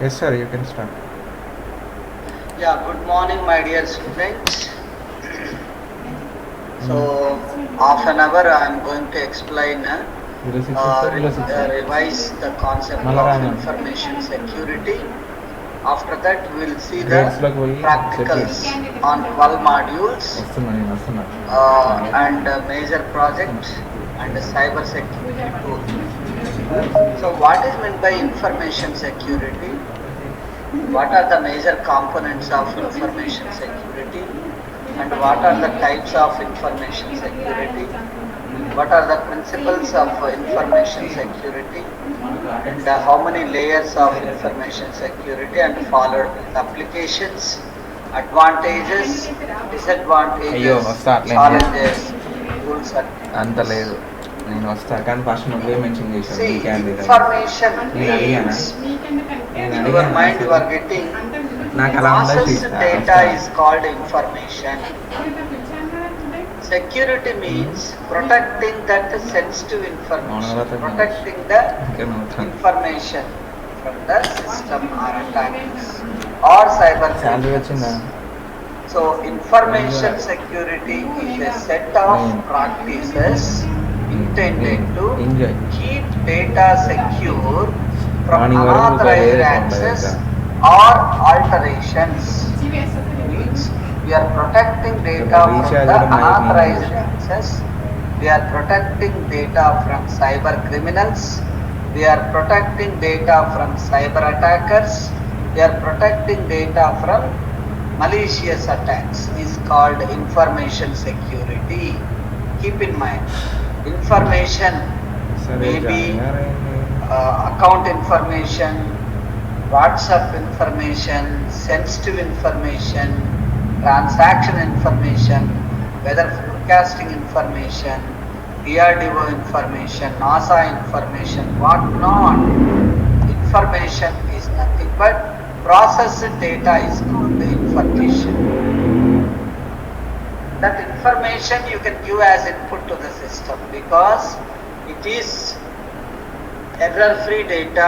Yes, sir, you can start. Yeah, good morning, my dear students. So, half an hour I am going to explain, revise the concept of information security. After that, we will see the practicals on 12 modules and major project and cyber security tool. So, what is meant by information security? What are the major components of information security? And what are the types of information security? What are the principles of information security? And how many layers of information security, and followed with applications, advantages, disadvantages, challenges, rules and అంత లేదు, నేను వస్తా కానీ first నువ్వే mention చేశాను. see, information means in your mind you are getting processed data is called information. Security means protecting that sensitive information, protecting the information from the system or attacks or cyber criminals. So information security is a set of practices intended to keep data secure from unauthorized access or alterations. Means we are protecting data from the unauthorized access, we are protecting data from cyber criminals, we are protecting data from cyber attackers, we are protecting data from malicious attacks. Is called information security. Keep in mind, information may be account information, WhatsApp information, sensitive information, transaction information, weather forecasting information, DRDO information, NASA information, what not. Information is nothing but processed data is called information. That information you can give as input to the system because it is error-free data,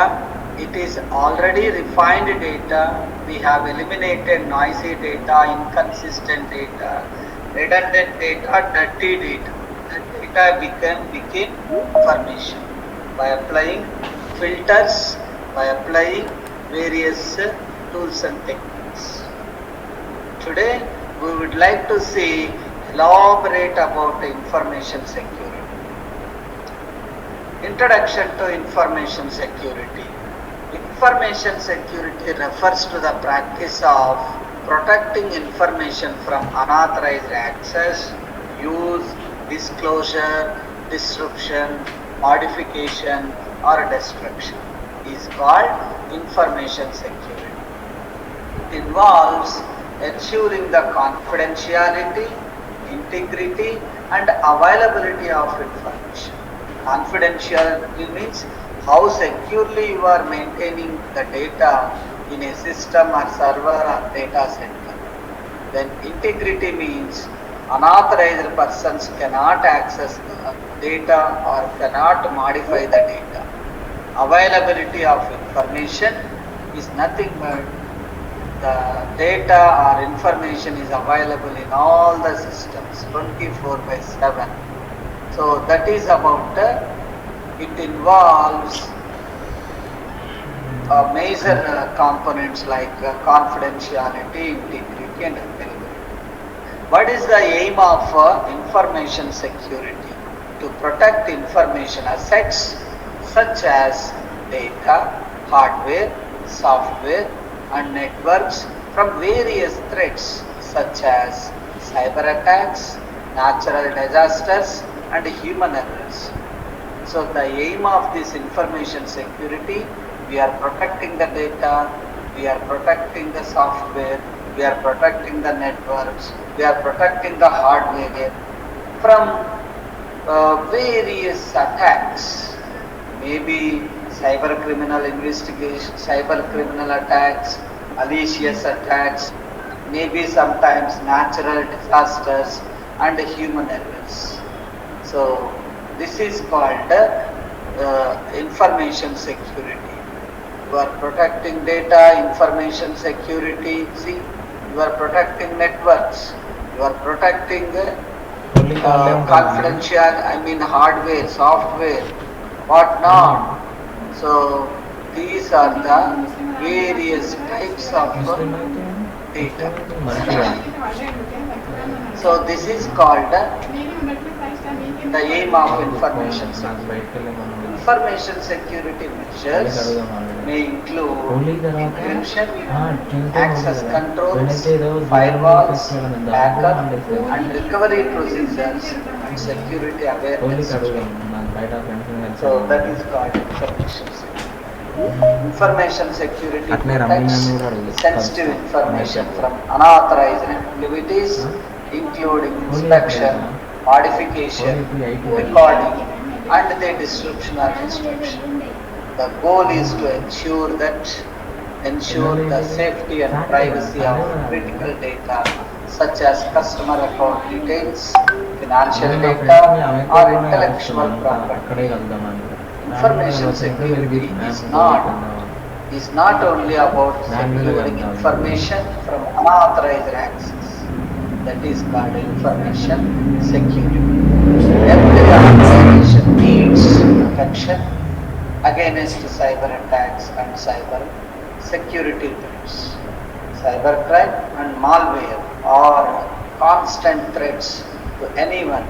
it is already refined data, we have eliminated noisy data, inconsistent data, redundant data, dirty data. That data became information by applying filters, by applying various tools and techniques. Today we would like to see, elaborate about information security. Introduction to information security. Information security refers to the practice of protecting information from unauthorized access, use, disclosure, disruption, modification or destruction. Is called information security. It involves ensuring the confidentiality, integrity and availability of information. Confidentiality means how securely you are maintaining the data in a system or server or data center. Then integrity means unauthorized persons cannot access the data or cannot modify the data. Availability of information is nothing but the data or information is available in all the systems 24/7. So that is about it involves major components like confidentiality, integrity and availability. What is the aim of information security? To protect information assets such as data, hardware, software and networks from various threats such as cyber attacks, natural disasters and human errors. So the aim of this information security, we are protecting the data, we are protecting the software, we are protecting the networks, we are protecting the hardware from various attacks. Maybe cyber criminal investigation, cyber criminal attacks, malicious attacks, maybe sometimes natural disasters and human errors. So this is called information security. You are protecting data, information security. See, you are protecting networks. You are protecting only కాళ్ళే ఉంటుంది confidential, I mean hardware, software, what not. So these are the various types of ముస్లిం అయితే data. మంచిగా So this is called the aim of information నాకు security. బయటకు వెళ్ళే మనం Information security measures may include only తర్వాత encryption, Tuesday access controls, Wednesday ఏదో firewalls, backup, only and recovery procedures and security awareness. అడుగుదాం నాకు బయట friends So that is called information security. Information security అట్లే రమ్మని protects కూడా అడుగుతాం sensitive information from unauthorized activities, including inspection, modification, recording, and their description or destruction. The goal is to ensure the safety and privacy of critical data such as customer account details, financial data, or intellectual property. అక్కడే కలుద్దామని Information security is not only about securing information from unauthorized access. That is called information security. Every organization needs protection against cyber attacks and cyber security threats. Cybercrime and malware are constant threats to anyone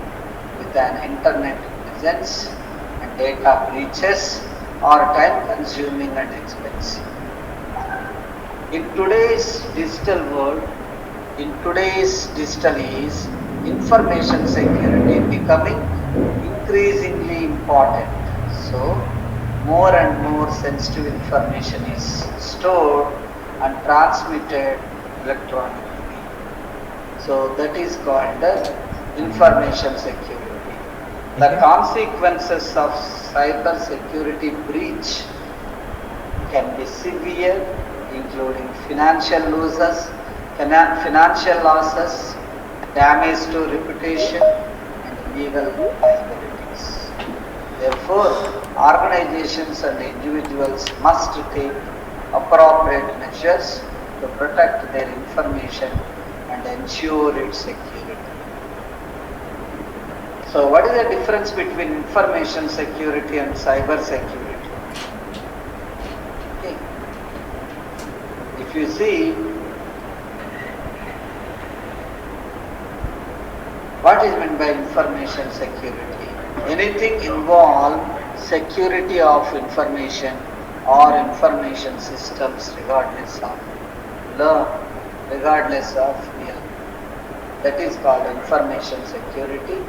with an internet presence, and data breaches are time consuming and expensive. In today's digital world, in today's digital age, information security becoming increasingly important. So, more and more sensitive information is stored and transmitted electronically. So, that is called information security. The consequences of cyber security breach can be severe, including financial losses, damage to reputation, and legal liabilities. Therefore, organizations and individuals must take appropriate measures to protect their information and ensure its security. So, what is the difference between information security and cyber security? Okay. If you see, what is meant by information security? Anything involve security of information or information systems regardless of real. That is called information security.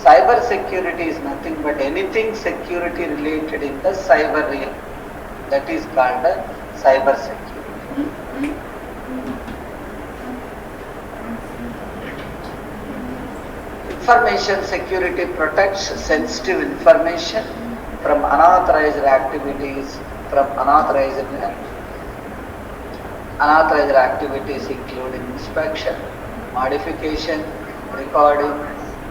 Cyber security is nothing but anything security related in the cyber realm. That is called cyber security. Information security protects sensitive information from unauthorized activities, including inspection, modification, recording,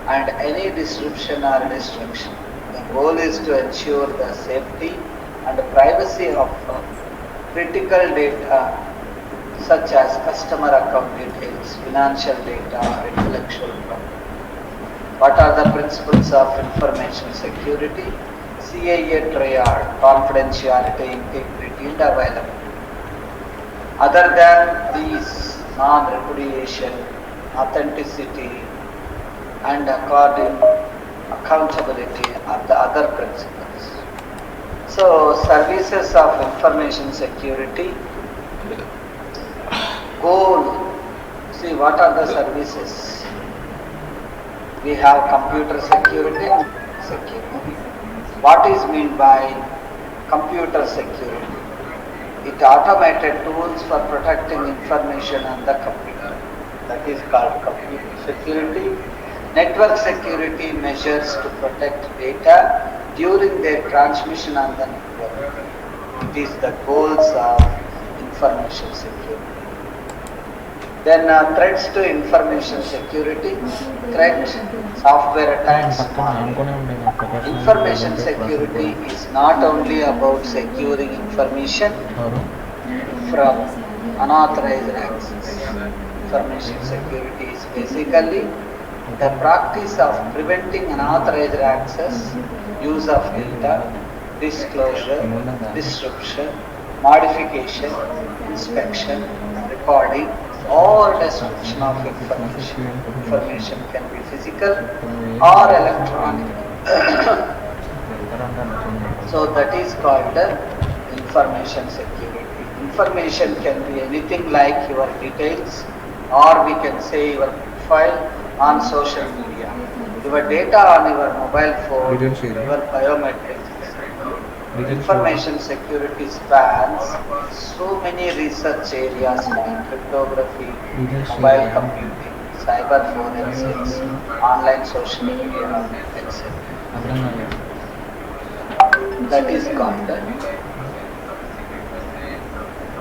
and any disruption or destruction. The goal is to ensure the safety and privacy of critical data such as customer account details, financial data, or intellectual property. What are the principles of information security? CIA triad: confidentiality, integrity, and availability. Other than these, non-repudiation, authenticity, and accountability are the other principles. So, services of information security. Goal. See, what are the services? We have computer security. What is meant by computer security? It automated tools for protecting information on the computer. That is called computer security. Network security measures to protect data during their transmission on the network. It is the goals of information security. Then threats to information security, threat, software attacks, information security is not only about securing information from unauthorized access. Information security is basically the practice of preventing unauthorized access, use of data, disclosure, disruption, modification, inspection, recording, or destruction of information. Information can be physical or electronic. So that is called the information security. Information can be anything like your details, or we can say your profile on social media, your data on your mobile phone, your biometrics. Information security spans so many research areas like cryptography, mobile computing, cyber forensics, online social media, etc. That is called,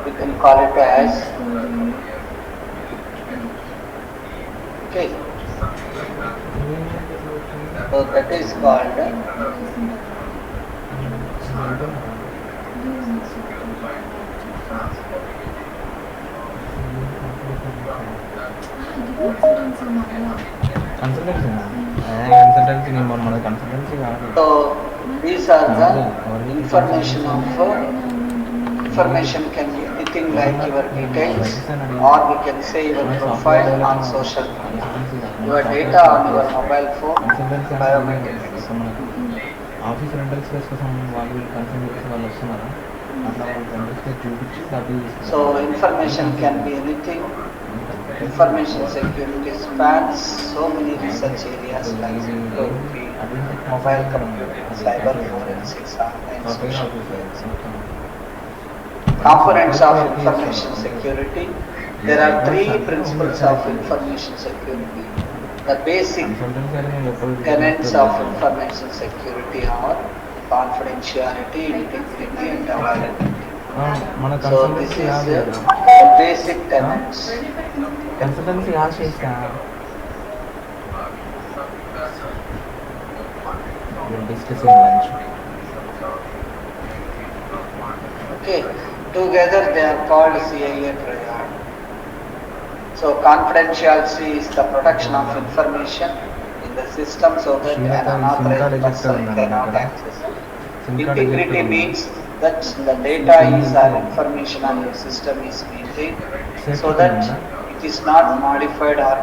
we can call it as, okay, so that is called so these are the information of information can be anything like your details, or we can say your profile on social media, your data on your mobile phone, biometrics. Office rental space కోసం వాళ్ళు consult చేసిన వాళ్ళు వస్తున్నారా అట్లా వాళ్ళు కనిపిస్తే చూపించి డబ్బులు So information can be anything. Information security spans so many research areas like cryptography, mobile computing, cyber forensics, online social media. Components of information security. There are three principles of information security. The basic tenets of information security are confidentiality, integrity, and availability. So this is the basic tenets. Consultancy we'll discuss in lunch. Okay, together they are called CIA triad. So confidentiality is the protection of information in the system so that an unauthorized person cannot access it. Integrity means that the data is or information on your system is maintained so that it is not modified or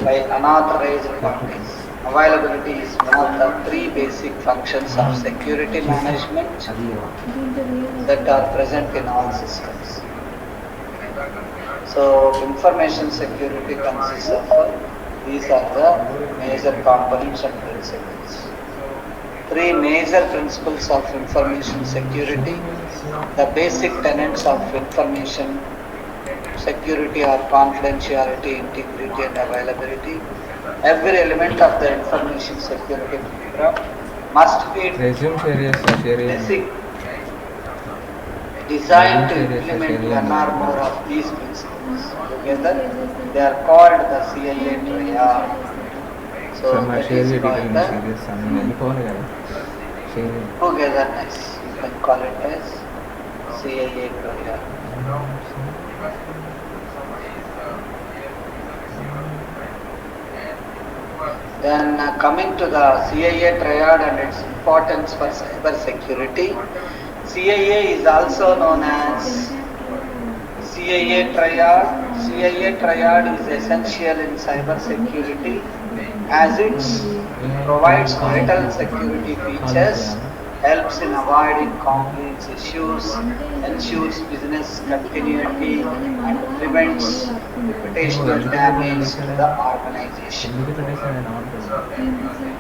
by unauthorized parties. Availability is one of the three basic functions of security management that are present in all systems. So information security consists of these are the major components and principles. Three major principles of information security. The basic tenets of information security are confidentiality, integrity, and availability. Every element of the information security program must be basic, designed to implement one or more of these principles. Together, they are called the CIA triad. So that is called the togetherness. You can call it as CIA triad. Then coming to the CIA triad and its importance for cyber security, CIA is also known as CIA triad. CIA triad is essential in cyber security as it provides vital security features, helps in avoiding complex issues, ensures business continuity, and prevents reputational damage to the organization.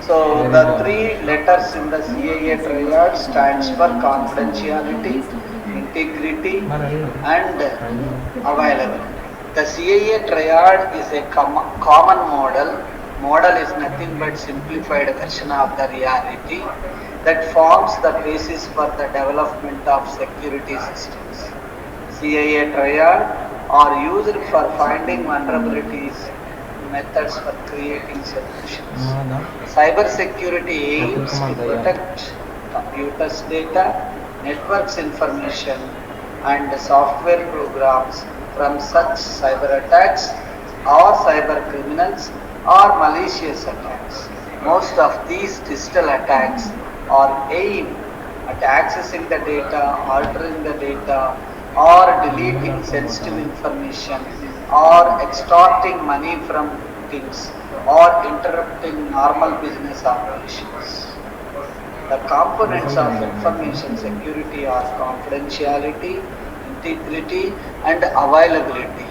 So the three letters in the CIA triad stands for confidentiality, integrity, and availability. The CIA triad is a common model. Model is nothing but simplified version of the reality that forms the basis for the development of security systems. CIA triad are used for finding vulnerabilities, methods for creating solutions. Cybersecurity aims to protect computers' data, networks information, and software programs from such cyber attacks or cyber criminals or malicious attacks. Most of these digital attacks are aimed at accessing the data, altering the data, or deleting sensitive information, or extorting money from victims, or interrupting normal business operations. The components of information security are confidentiality, integrity, and availability.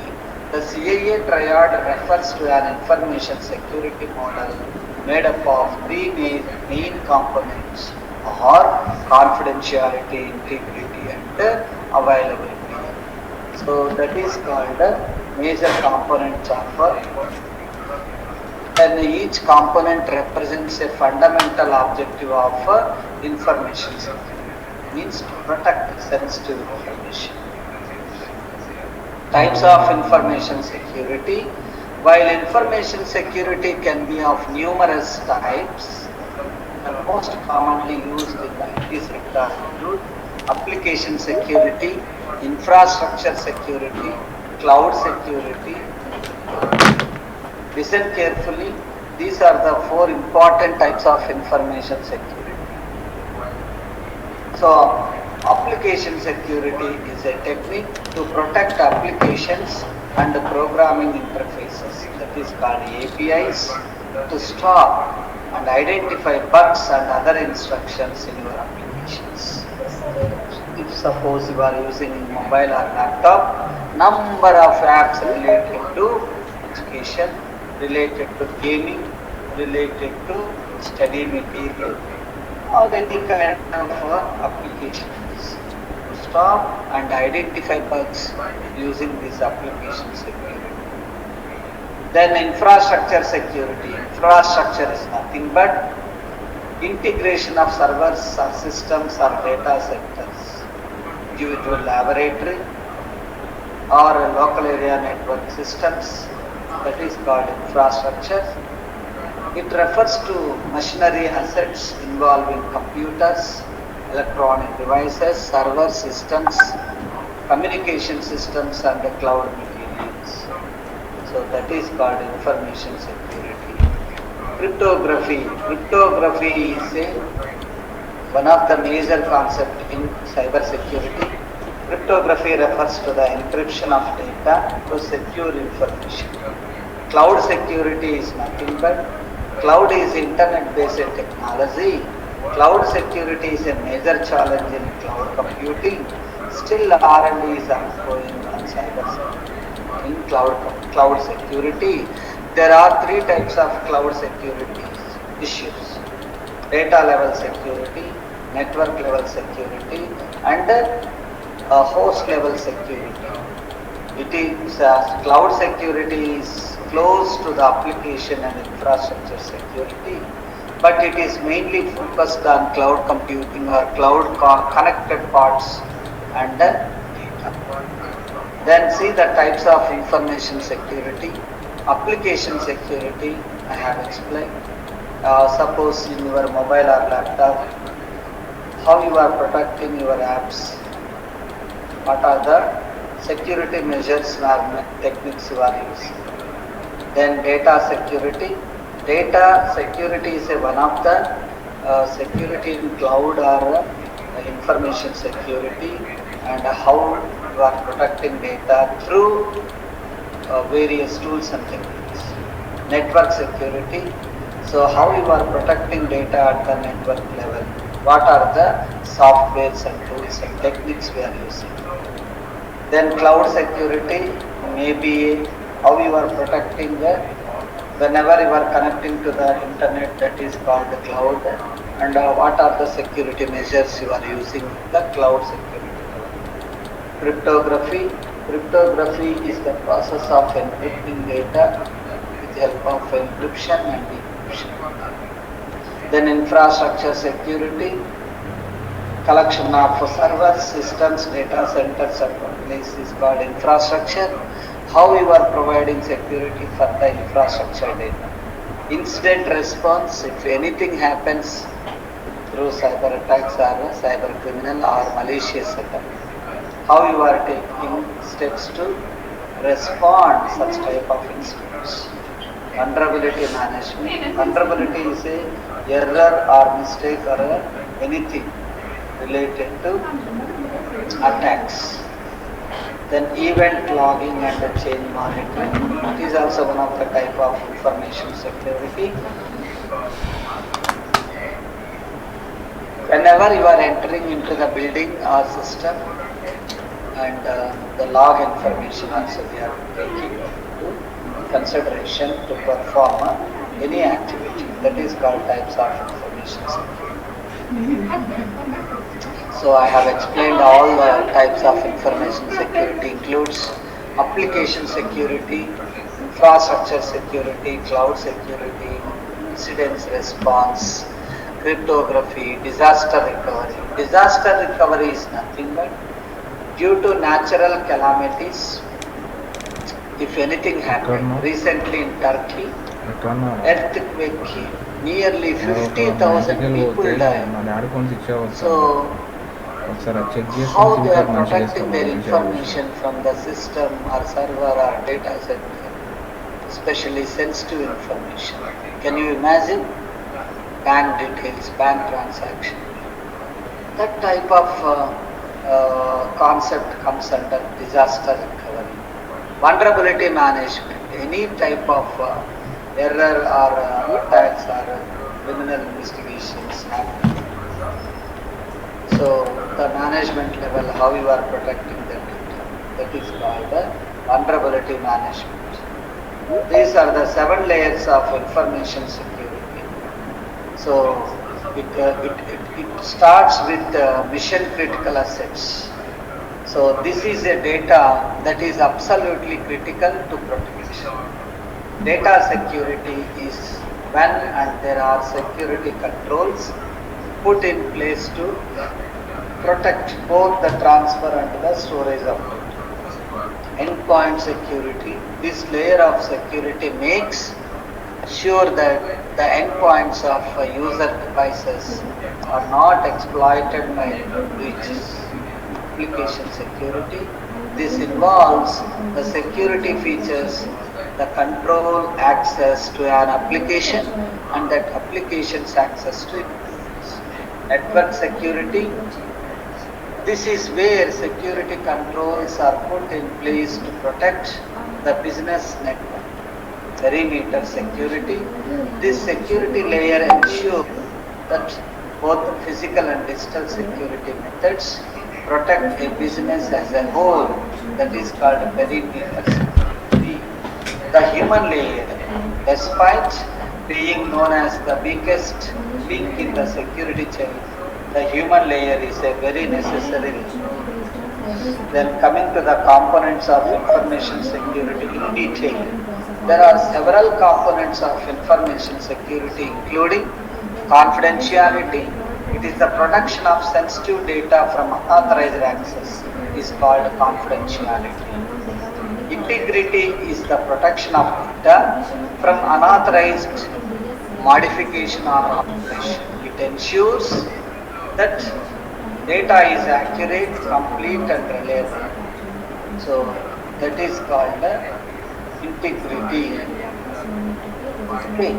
The CIA triad refers to an information security model made up of three main components are confidentiality, integrity, and availability. So that is called major components of then each component represents a fundamental objective of information security, means to protect sensitive information. Types of information security. While information security can be of numerous types, the most commonly used in the IT sector include application security, infrastructure security, cloud security. Listen carefully. These are the four important types of information security. So, application security is a technique to protect applications and programming interfaces, that is called APIs, to stop and identify bugs and other instructions in your applications. If suppose you are using mobile or laptop, number of apps related to education, related to gaming, related to study material, or any kind of applications to stop and identify bugs using this application security. Then infrastructure security. Infrastructure is nothing but integration of servers or systems or data centers, individual laboratory or local area network systems, that is called infrastructure. It refers to machinery assets involving computers, electronic devices, server systems, communication systems, and the cloud materials. So that is called information security. Cryptography. Cryptography is one of the major concepts in cyber security. Cryptography refers to the encryption of data to secure information. Cloud security is nothing but cloud is internet-based technology. Cloud security is a major challenge in cloud computing. Still, R&D is ongoing on cyber security. In cloud security, there are three types of cloud security issues: data level security, network level security, and host level security. It is cloud security is close to the application and infrastructure security, but it is mainly focused on cloud computing or cloud connected parts and data. Then see the types of information security. Application security, I have explained. Suppose in your mobile or laptop, how you are protecting your apps, what are the security measures or techniques you are using. Then data security. Data security is one of the security in cloud or information security, and how you are protecting data through various tools and techniques. Network security. So how you are protecting data at the network level. What are the softwares and tools and techniques we are using. Then cloud security may be how you are protecting whenever you are connecting to the internet, that is called the cloud, and what are the security measures you are using the cloud security. Cryptography. Cryptography is the process of encrypting data with the help of encryption and decryption. Then infrastructure security. collection of servers, systems, data centers at one place is called infrastructure. How you are providing security for the infrastructure data. Incident response, if anything happens through cyber attacks or cyber criminal or malicious attack, how you are taking steps to respond such type of incidents. Vulnerability management. Vulnerability is a error or mistake or anything related to attacks. Then event logging and change monitoring. It is also one of the type of information security. Whenever you are entering into the building or system, and the log information also we are taking into consideration to perform any activity. That is called types of information security. So I have explained all the types of information security. Includes application security, infrastructure security, cloud security, incidents response, cryptography, disaster recovery. Disaster recovery is nothing but due to natural calamities. If anything happened recently in Turkey, earthquake, nearly 50,000 people died. So how they are protecting their information from the system or server or data center, especially sensitive information. Can you imagine? Bank details, bank transaction. That type of concept comes under disaster recovery. Vulnerability management. Any type of error or attacks or criminal investigations happen. So the management level, how you are protecting the data, that is called the vulnerability management. These are the 7 layers of information security. So it starts with mission critical assets. So this is a data that is absolutely critical to protection. Data security is when and there are security controls put in place to protect both the transfer and the storage of data. Endpoint security. This layer of security makes sure that the endpoints of user devices are not exploited by breaches. Application security. This involves the security features, the control access to an application and that application's access to it. Network security. This is where security controls are put in place to protect the business network. Perimeter security. This security layer ensures that both the physical and digital security methods protect a business as a whole. That is called perimeter security. The human layer, despite being known as the weakest link in the security chain, the human layer is a very necessary link. Then coming to the components of information security in detail. There are several components of information security including confidentiality. It is the protection of sensitive data from unauthorized access. It is called confidentiality. Integrity is the protection of data from unauthorized modification or alteration. It ensures that data is accurate, complete and reliable. So that is called integrity. Okay.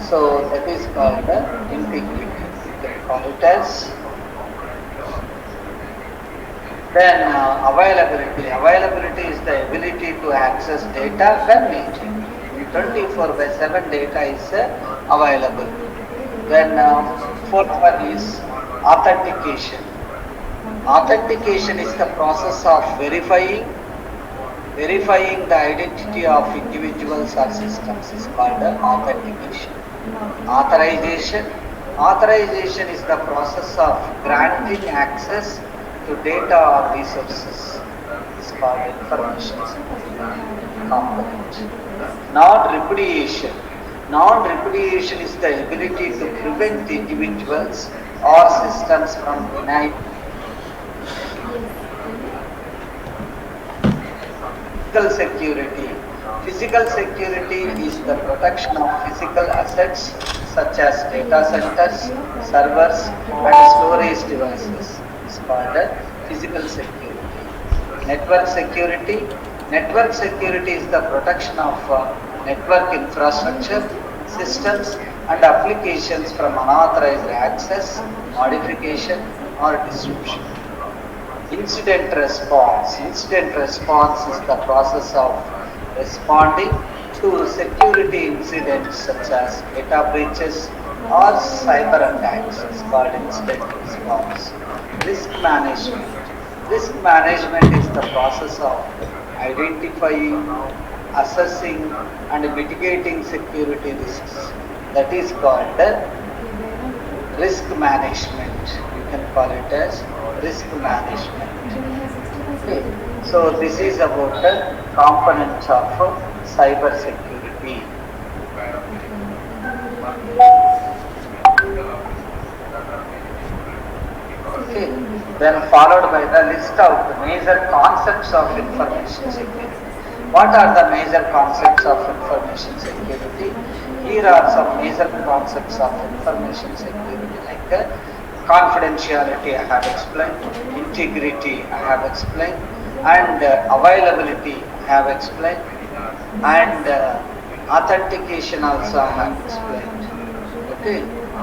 So that is called integrity. You can call it as. Then availability. Availability is the ability to access data when needed. 24/7 data is available. Then fourth one is authentication. Authentication is the process of verifying the identity of individuals or systems is called authentication. Authorization is the process of granting access to data or resources. It's called information component. Non-repudiation. Non-repudiation is the ability to prevent individuals or systems from denied. Physical security. Physical security is the protection of physical assets such as data centers, servers, and storage devices. It's called physical security. Network security. Network security is the protection of network infrastructure, systems, and applications from unauthorized access, modification, or disruption. Incident response. Incident response is the process of responding to security incidents such as data breaches or cyber attacks. It's called incident response. Risk management. Risk management is the process of identifying, assessing, and mitigating security risks. That is called risk management. You can call it as risk management. Okay. So this is about the components of cyber security. Okay. Then followed by the list of the major concepts of information security. What are the major concepts of information security? Here are some major concepts of information security like confidentiality I have explained, integrity I have explained, and availability I have explained, and authentication also I have explained. Okay,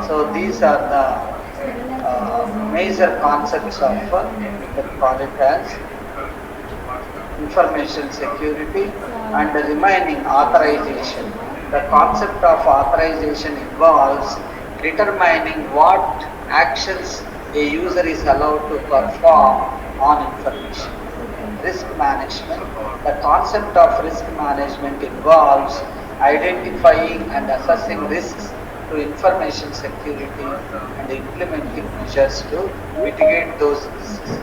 so these are the major concepts of we can call it as information security. And the remaining authorization. The concept of authorization involves determining what actions a user is allowed to perform on information. Risk management. The concept of risk management involves identifying and assessing risks to information security and implementing measures to mitigate those risks.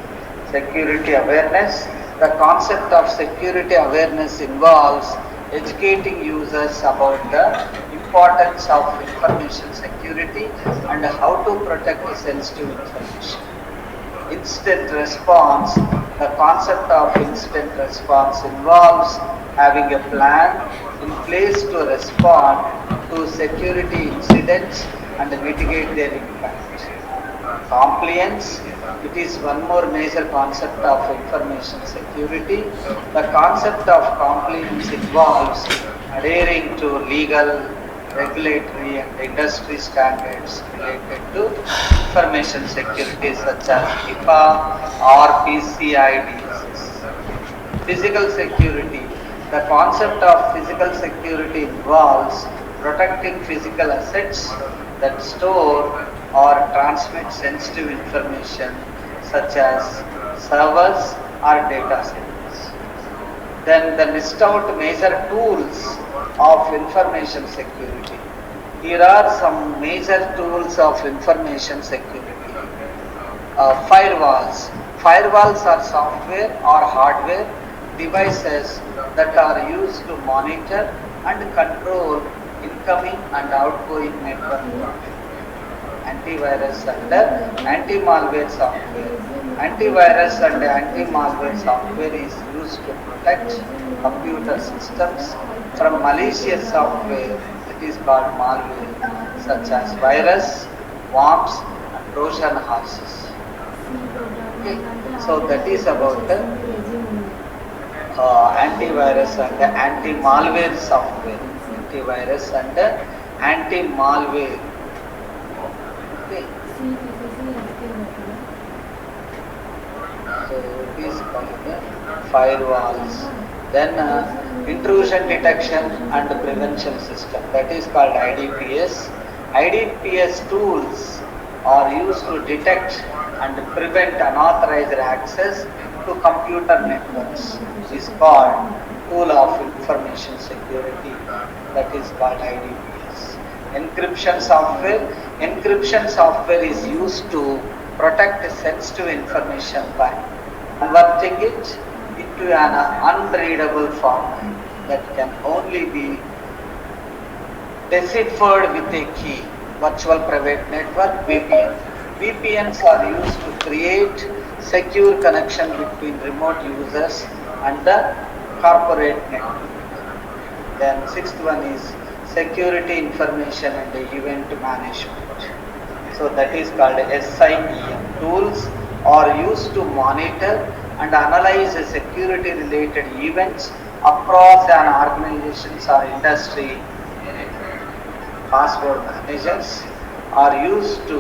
Security awareness. The concept of security awareness involves educating users about the importance of information security and how to protect sensitive information. Incident response. The concept of incident response involves having a plan in place to respond to security incidents and mitigate their impact. Compliance. It is one more major concept of information security. The concept of compliance involves adhering to legal, regulatory, and industry standards related to information security such as HIPAA or PCI DSS. Physical security. The concept of physical security involves protecting physical assets that store or transmit sensitive information such as servers or data centers. Then the list out major tools of information security. Here are some major tools of information security. Firewalls. Firewalls are software or hardware devices that are used to monitor and control incoming and outgoing network traffic. Antivirus and anti-malware software. Antivirus and anti-malware software is used to protect computer systems from malicious software that is called malware, such as virus, worms, and Trojan horses. Okay. So that is about antivirus and anti-malware software. Antivirus and anti-malware. Okay. So it is called firewalls. Then intrusion detection and prevention system, that is called IDPS. IDPS tools are used to detect and prevent unauthorized access to computer networks. It is called tool of information security, that is called IDPS. Encryption software. Encryption software is used to protect sensitive information by converting it into an unreadable format that can only be deciphered with a key. Virtual private network, VPN. VPNs are used to create secure connection between remote users and the corporate network. Then sixth one is security information and event management. So that is called SIEM. Tools are used to monitor and analyze security related events across an organization's or industry. Password managers are used to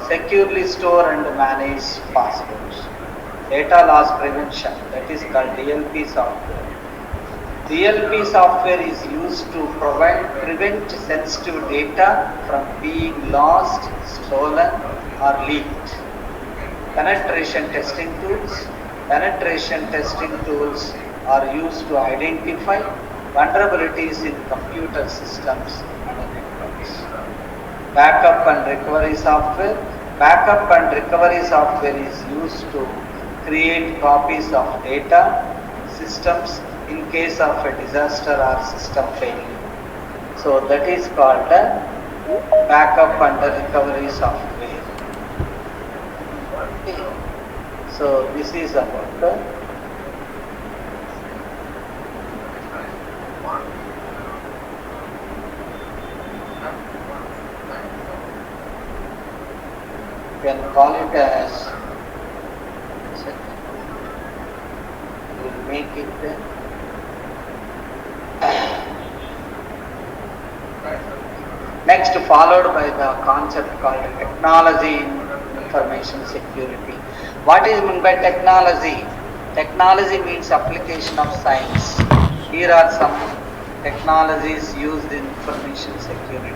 securely store and manage passwords. Data loss prevention, that is called DLP software. DLP software is used to prevent sensitive data from being lost, stolen or leaked. Penetration testing tools. Penetration testing tools are used to identify vulnerabilities in computer systems and networks. Backup and recovery software. Backup and recovery software is used to create copies of data systems in case of a disaster or system failure. So that is called backup and recovery software. Okay. So this is about you can call it as, we'll make it next, followed by the concept called technology in information security. What is meant by technology? Technology means application of science. Here are some technologies used in information security.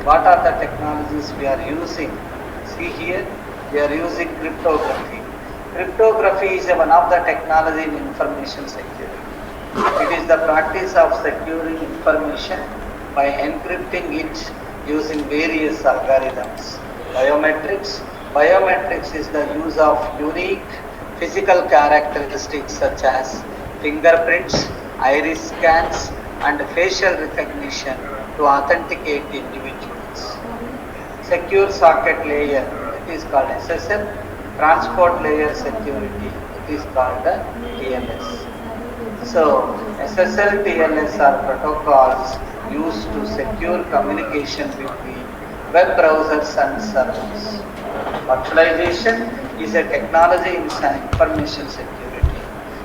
What are the technologies we are using? See here, we are using cryptography. Cryptography is one of the technology in information security. It is the practice of securing information by encrypting it using various algorithms. Biometrics. Biometrics is the use of unique physical characteristics such as fingerprints, iris scans, and facial recognition to authenticate individuals. Secure socket layer, it is called SSL. Transport layer security, it is called TLS. So SSL, TLS are protocols used to secure communication between web browsers and servers. Virtualization is a technology in information security.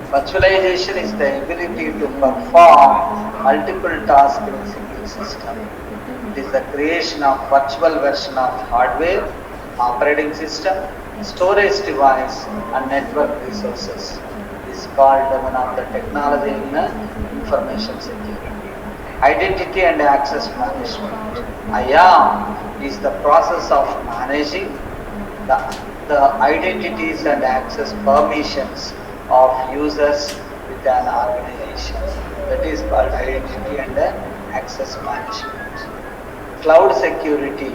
Virtualization is the ability to perform multiple tasks in a single system. It is the creation of virtual version of hardware, operating system, storage device and network resources. It is called one of the technology in information security. Identity and access management. IAM is the process of managing the identities and access permissions of users with an organization. That is called identity and access management. Cloud security,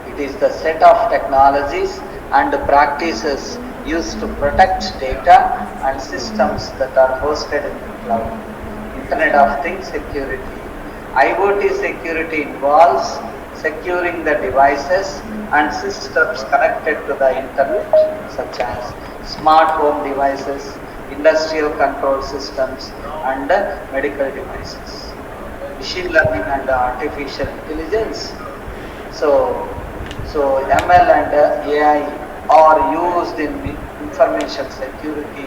it is the set of technologies and practices used to protect data and systems that are hosted in the cloud. Internet of Things security. IoT security involves securing the devices and systems connected to the internet, such as smart home devices, industrial control systems, and medical devices. Machine learning and artificial intelligence. So ML and AI are used in information security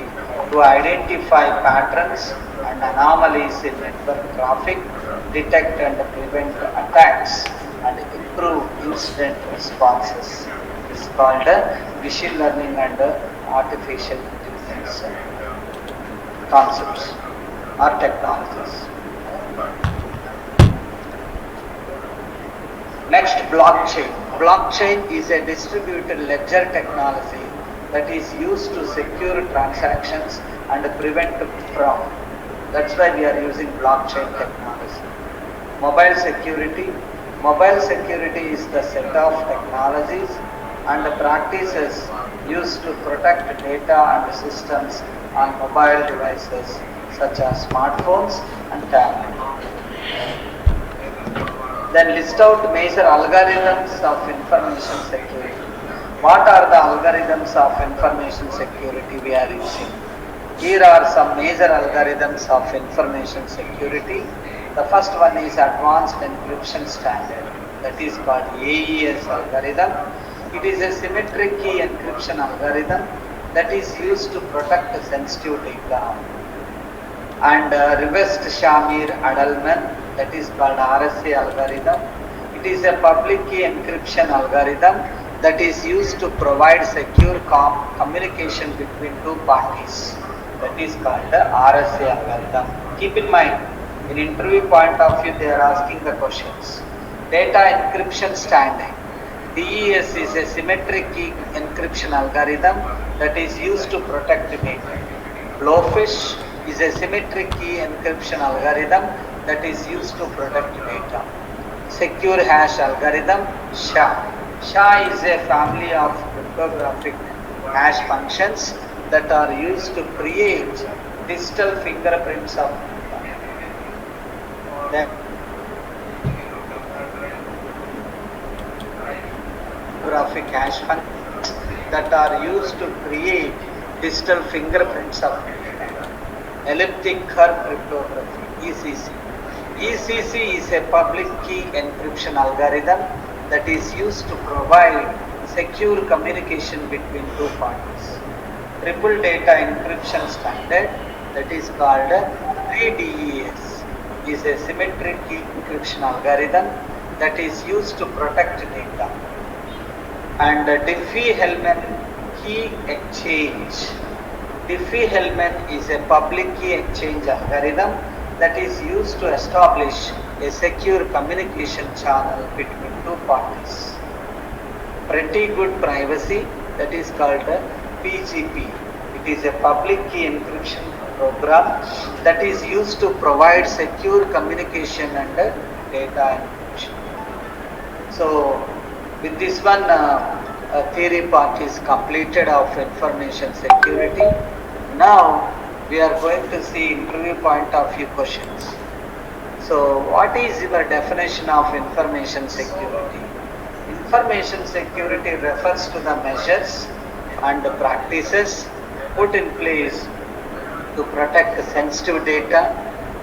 to identify patterns and anomalies in network traffic, detect and prevent attacks, and improve incident responses. It is called machine learning and artificial intelligence concepts or technologies. Next, blockchain. Blockchain is a distributed ledger technology that is used to secure transactions and prevent fraud. That's why we are using blockchain technology. Mobile security. Mobile security is the set of technologies and practices used to protect data and systems on mobile devices such as smartphones and tablets. Then list out major algorithms of information security. What are the algorithms of information security we are using? Here are some major algorithms of information security. The first one is Advanced Encryption Standard, that is called AES algorithm. It is a symmetric key encryption algorithm that is used to protect sensitive data. And reversed Shamir Adalman, that is called RSA algorithm. It is a public key encryption algorithm that is used to provide secure communication between two parties. That is called the RSA algorithm. Keep in mind, in interview point of view, they are asking the questions. Data encryption standard. DES is a symmetric key encryption algorithm that is used to protect data. Blowfish is a symmetric key encryption algorithm that is used to protect data. Secure hash algorithm, SHA. SHA is a family of cryptographic hash functions that are used to create digital fingerprints of the cryptographic hash functions that are used to create digital fingerprints of elliptic curve cryptography, ECC. ECC is a public key encryption algorithm that is used to provide secure communication between two parties. Triple data encryption standard, that is called 3DES, is a symmetric key encryption algorithm that is used to protect data. And Diffie-Hellman key exchange. Diffie-Hellman is a public key exchange algorithm that is used to establish a secure communication channel between two parties. Pretty good privacy, that is called PGP. It is a public key encryption program that is used to provide secure communication and data encryption. So with this one, theory part is completed of information security. Now we are going to see interview point of view questions. So what is your definition of information security? Information security refers to the measures and practices put in place to protect sensitive data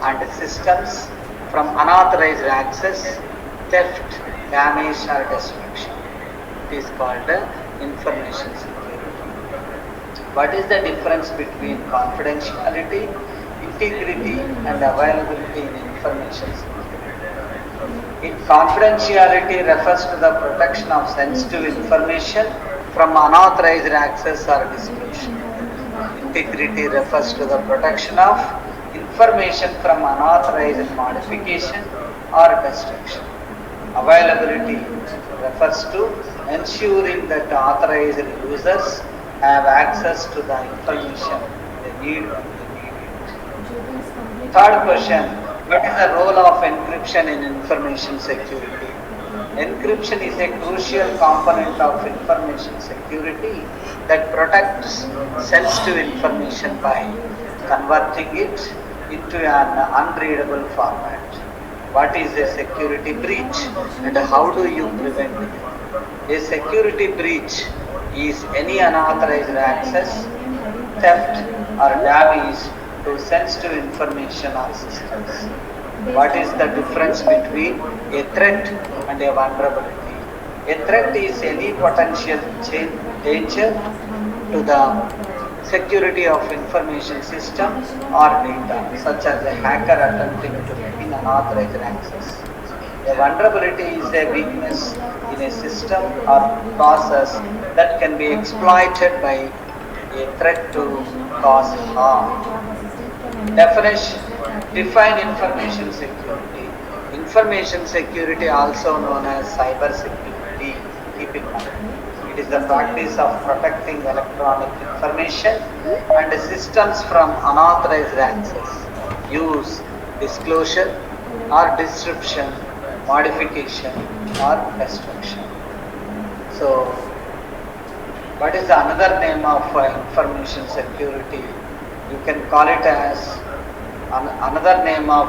and systems from unauthorized access, theft, damage or destruction. It is called information security. What is the difference between confidentiality, integrity and availability in information security? Confidentiality refers to the protection of sensitive information from unauthorized access or disclosure. Integrity refers to the protection of information from unauthorized modification or destruction. Availability refers to ensuring that authorized users have access to the information they need when they need it. Third question, what is the role of encryption in information security? Encryption is a crucial component of information security that protects sensitive information by converting it into an unreadable format. What is a security breach and how do you prevent it? A security breach is any unauthorized access, theft or damage to sensitive information or systems. What is the difference between a threat and a vulnerability? A threat is any potential danger to the security of information system or data, such as a hacker attempting to gain unauthorized access. A vulnerability is a weakness in a system or process that can be exploited by a threat to cause harm. Definition: define information security. Information security, also known as cyber security, keep in mind. It is the practice of protecting electronic information and systems from unauthorized access, use, disclosure or disruption, modification or destruction. So, what is another name of information security? You can call it as another name of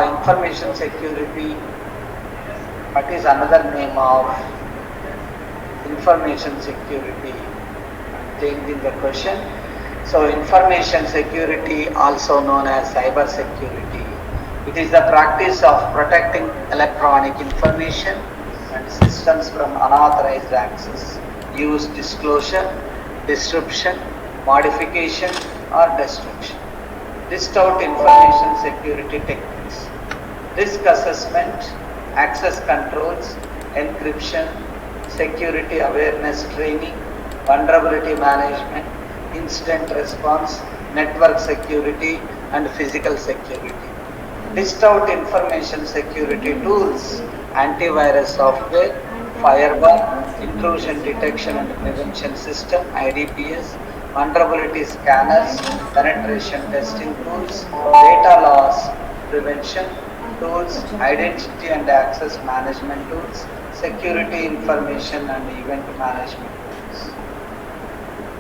information security. What is another name of information security. Changing the question. So information security, also known as cyber security, it is the practice of protecting electronic information and systems from unauthorized access, use, disclosure, disruption, modification or destruction. List out information security techniques: risk assessment, access controls, encryption, security awareness training, vulnerability management, incident response, network security and physical security. List out information security tools: antivirus software, firewall, intrusion detection and prevention system, IDPS, vulnerability scanners, penetration testing tools, data loss prevention tools, identity and access management tools, security information and event management tools.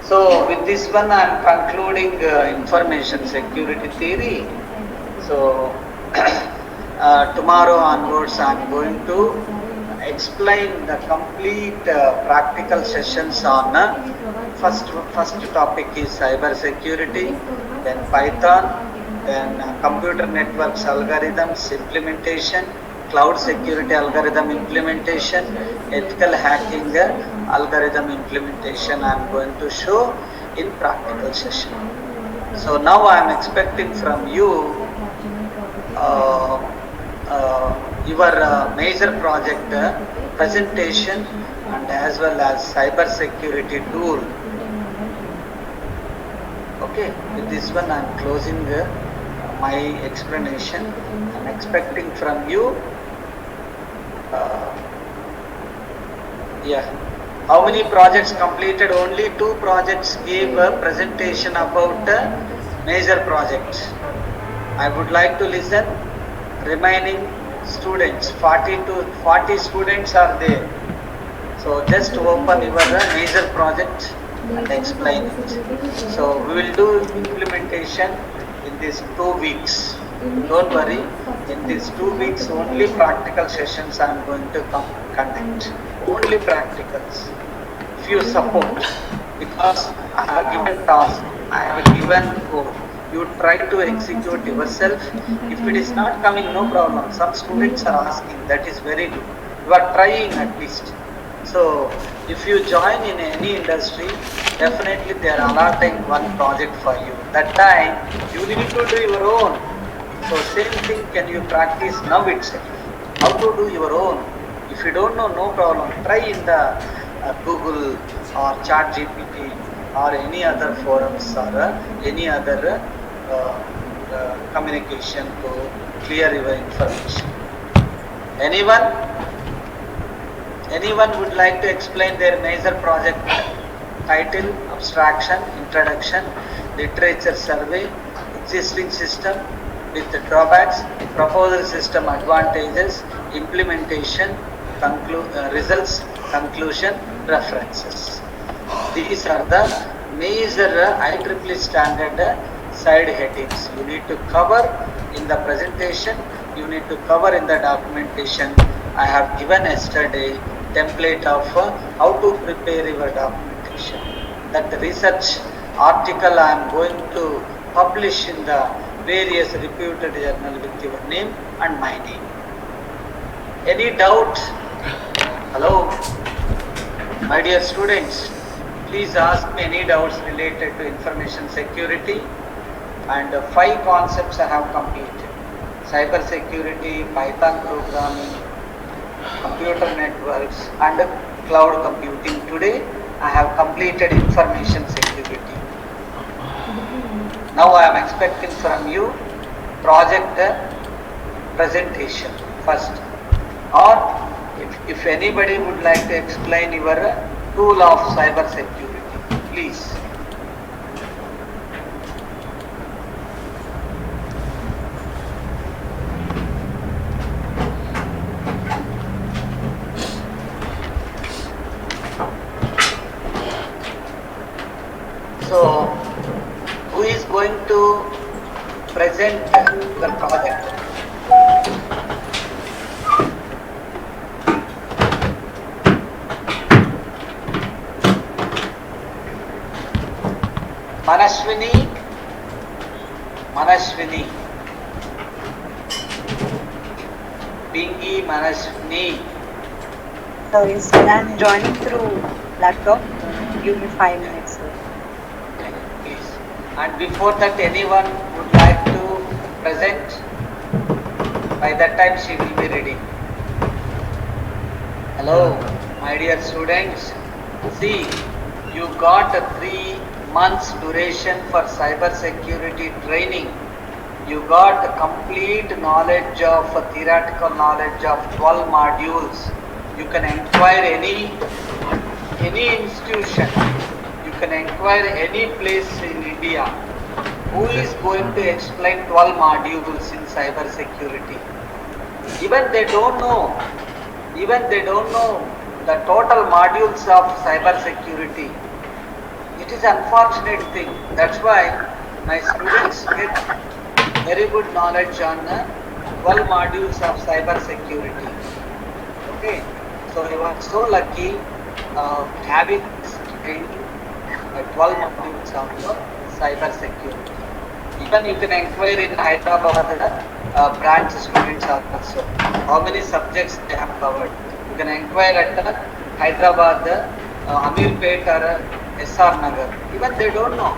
So with this one I am concluding information security theory. So tomorrow onwards I am going to explain the complete practical sessions on first topic is cyber security, then Python, then computer networks algorithms implementation, cloud security algorithm implementation, ethical hacking algorithm implementation I am going to show in practical session. So now I am expecting from you your major project presentation and as well as cyber security tool. Okay, with this one I am closing my explanation. I am expecting from you how many projects completed? Only 2 projects gave a presentation about major project. I would like to listen. Remaining students, 40 students are there. So just open your major project and explain it. So we will do implementation in these 2 weeks. Don't worry, in these 2 weeks only practical sessions I am going to conduct. Only practicals. If you support, because I have given task, I have given code. You try to execute yourself. If it is not coming, no problem. Some students are asking, that is very good. You are trying at least. So if you join in any industry, definitely they are allotting one project for you. That time you need to do your own. So same thing can you practice now itself. How to do your own. If you don't know, no problem. Try in the Google or ChatGPT or any other forums or any other communication to clear your information. Anyone would like to explain their major project title, abstraction, introduction, literature survey, existing system with the drawbacks, proposal system advantages, implementation, results, conclusion, references. These are the major IEEE standard side headings you need to cover in the presentation, you need to cover in the documentation. I have given yesterday template of how to prepare your documentation. That research article I am going to publish in the various reputed journal with your name and my name. Any doubt? Hello? My dear students, please ask me any doubts related to information security. And 5 concepts I have completed: cyber security, Python programming, computer networks and cloud computing. Today I have completed information security. Now I am expecting from you project presentation first, or if anybody would like to explain your tool of cyber security, please. So, who is going to present the project? Manashwini, Manashwini, Pingy Manashwini. Sorry, sir, I'm joining through laptop. Give me 5 minutes, sir. Okay, please. And before that, anyone would like to present? By that time, she will be ready. Hello, my dear students. See, you got a 3 months duration for cyber security training. You got a complete knowledge of theoretical knowledge of 12 modules. You can inquire any institution. You can inquire any place in India who is going to explain 12 modules in cyber security. Even they don't know the total modules of cyber security. It is unfortunate thing. That's why my students get very good knowledge on 12 modules of cyber security. Okay, so you are so lucky having this training 12 modules of cyber security. Even you can inquire in Hyderabad branch students also. How many subjects they have covered? You can inquire at Hyderabad, Amirpet or SR Nagar. Even they don't know.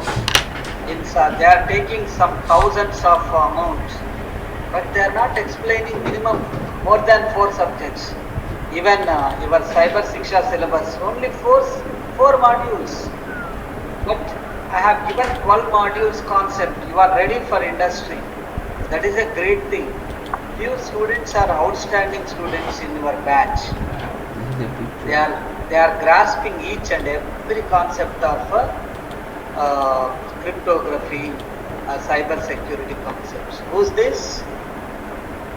They are taking some thousands of amounts, but they are not explaining minimum more than 4 subjects. Even your cyber Shiksha syllabus only 4 modules. But I have given 12 modules concept. You are ready for industry. That is a great thing. Few students are outstanding students in your batch. They are grasping each and every concept of cryptography, cyber security concepts. Who's this?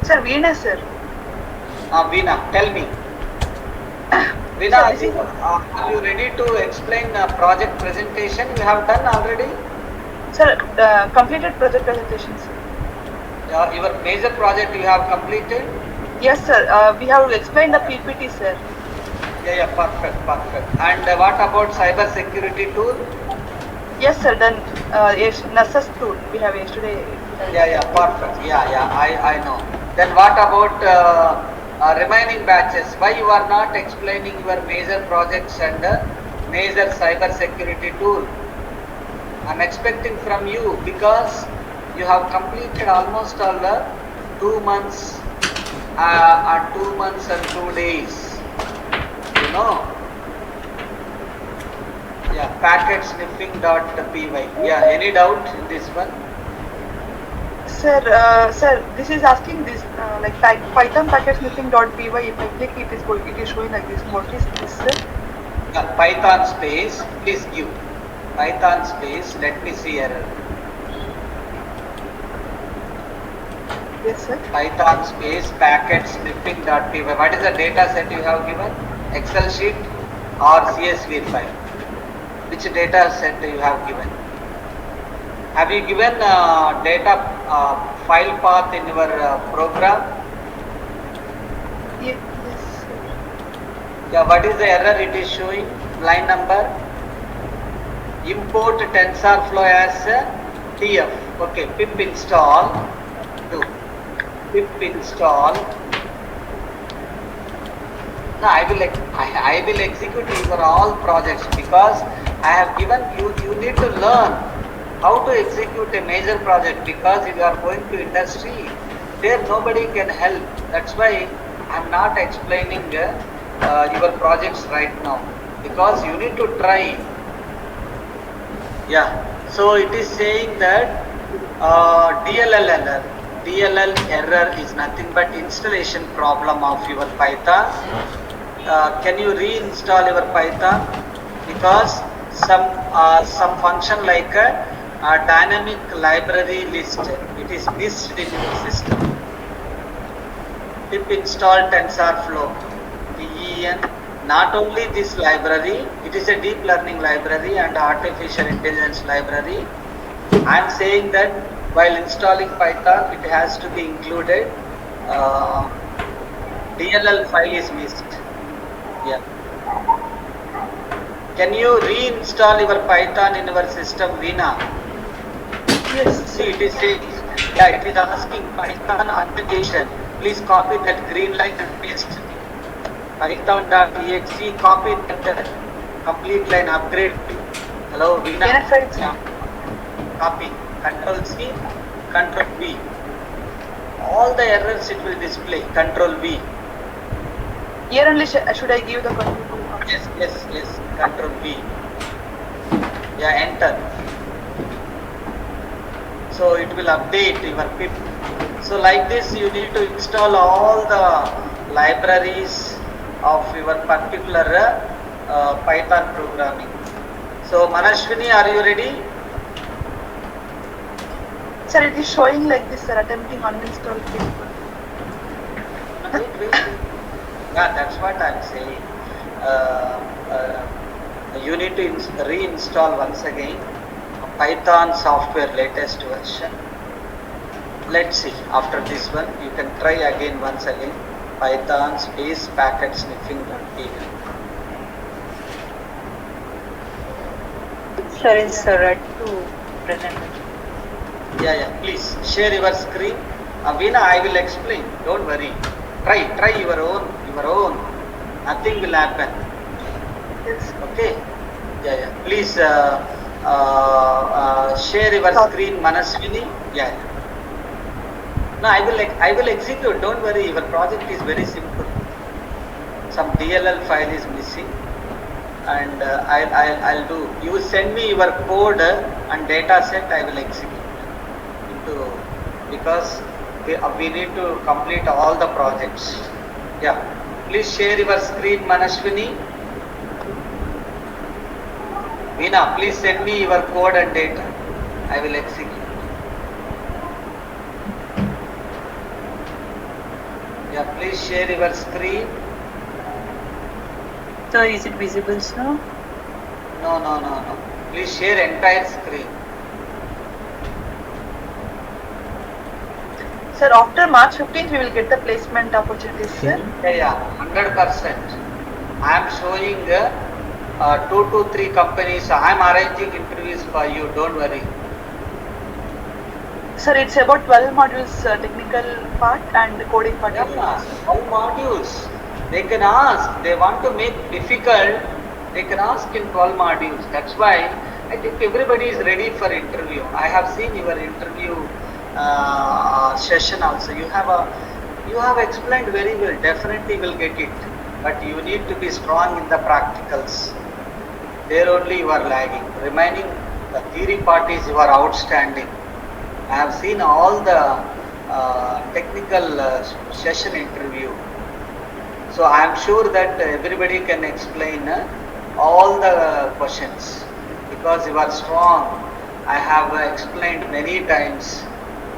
Sir, Veena, sir. Veena, tell me. Veena, are you ready to explain project presentation? You have done already? Sir, completed project presentation, sir. Your major project you have completed? Yes, sir. We have explained the PPT, sir. Yeah, perfect. And what about cyber security tool? Yes, sir. Then Nurses tool we have yesterday. Yeah, perfect. Yeah, I know. Then what about remaining batches? Why you are not explaining your major projects and major cyber security tool? I'm expecting from you because you have completed almost all 2 months and 2 months and 2 days. You know. Yeah, packet sniffing.py. Yeah, any doubt in this one? Sir, this is asking this like Python packet sniffing.py. If I click it is showing like this. What is this, sir? Yeah, Python space. Please give Python space. Let me see error. Yes, sir. Python space packet sniffing.py. What is the data set you have given? Excel sheet or CSV file? Which data set you have given? Have you given data file path in your program? Yes, sir. Yeah, what is the error it is showing? Line number? Import TensorFlow as TF. Okay, pip install. Do pip install. No, I will execute your all projects because I have given you. You need to learn how to execute a major project because if you are going to industry, there nobody can help. That's why I am not explaining your projects right now because you need to try. Yeah. So it is saying that DLL error is nothing but installation problem of your Python. Can you reinstall your Python because some function like a dynamic library list, it is missed in your system. Pip install TensorFlow, TEN. Not only this library, it is a deep learning library and artificial intelligence library. I am saying that while installing Python, it has to be included. DLL file is missed. Yeah. Can you reinstall your Python in your system, Veena? Yes. See, it is saying, yeah, it is asking Python application. Please copy that green line and paste it. Python.exe, copy that complete line, upgrade. Hello, Veena? Can I try it? Yeah. Copy. Control C, Control V. All the errors it will display. Control V. Here only should I give the control? Yes. Control V. Yeah, enter. So it will update your pip. So like this, you need to install all the libraries of your particular Python programming. So Manashwini, are you ready? Sir, it is showing like this, sir, attempting uninstall Facebook. Wait. Yeah, that's what I'm saying. You need to reinstall once again Python software latest version. Let's see, after this one, you can try again once again Python space packet sniffing.py. Sir, it's right to present. Yeah, please share your screen. Veena, I will explain, don't worry. Try your own. Nothing will happen. Yes. Okay. Yeah. Please share your screen, Manaswini. Yeah. No, I will execute. Don't worry. Your project is very simple. Some DLL file is missing, and I'll do. You send me your code and data set. I will execute because we need to complete all the projects. Yeah. Please share your screen, Manashwini. Veena, please send me your code and data. I will execute. Yeah, please share your screen. So is it visible, sir? No. Please share entire screen. Sir, after March 15th, we will get the placement opportunities, sir. Yeah, 100%. I am showing 2 to 3 companies. I am arranging interviews for you. Don't worry. Sir, it's about 12 modules, technical part and coding part. Yeah, all modules. They can ask. They want to make difficult. They can ask in 12 modules. That's why I think everybody is ready for interview. I have seen your interview session also. You have explained very well. Definitely will get it. But you need to be strong in the practicals. There only you are lagging. Remaining the theory part is you are outstanding. I have seen all the technical session interview. So I am sure that everybody can explain all the questions because you are strong. I have explained many times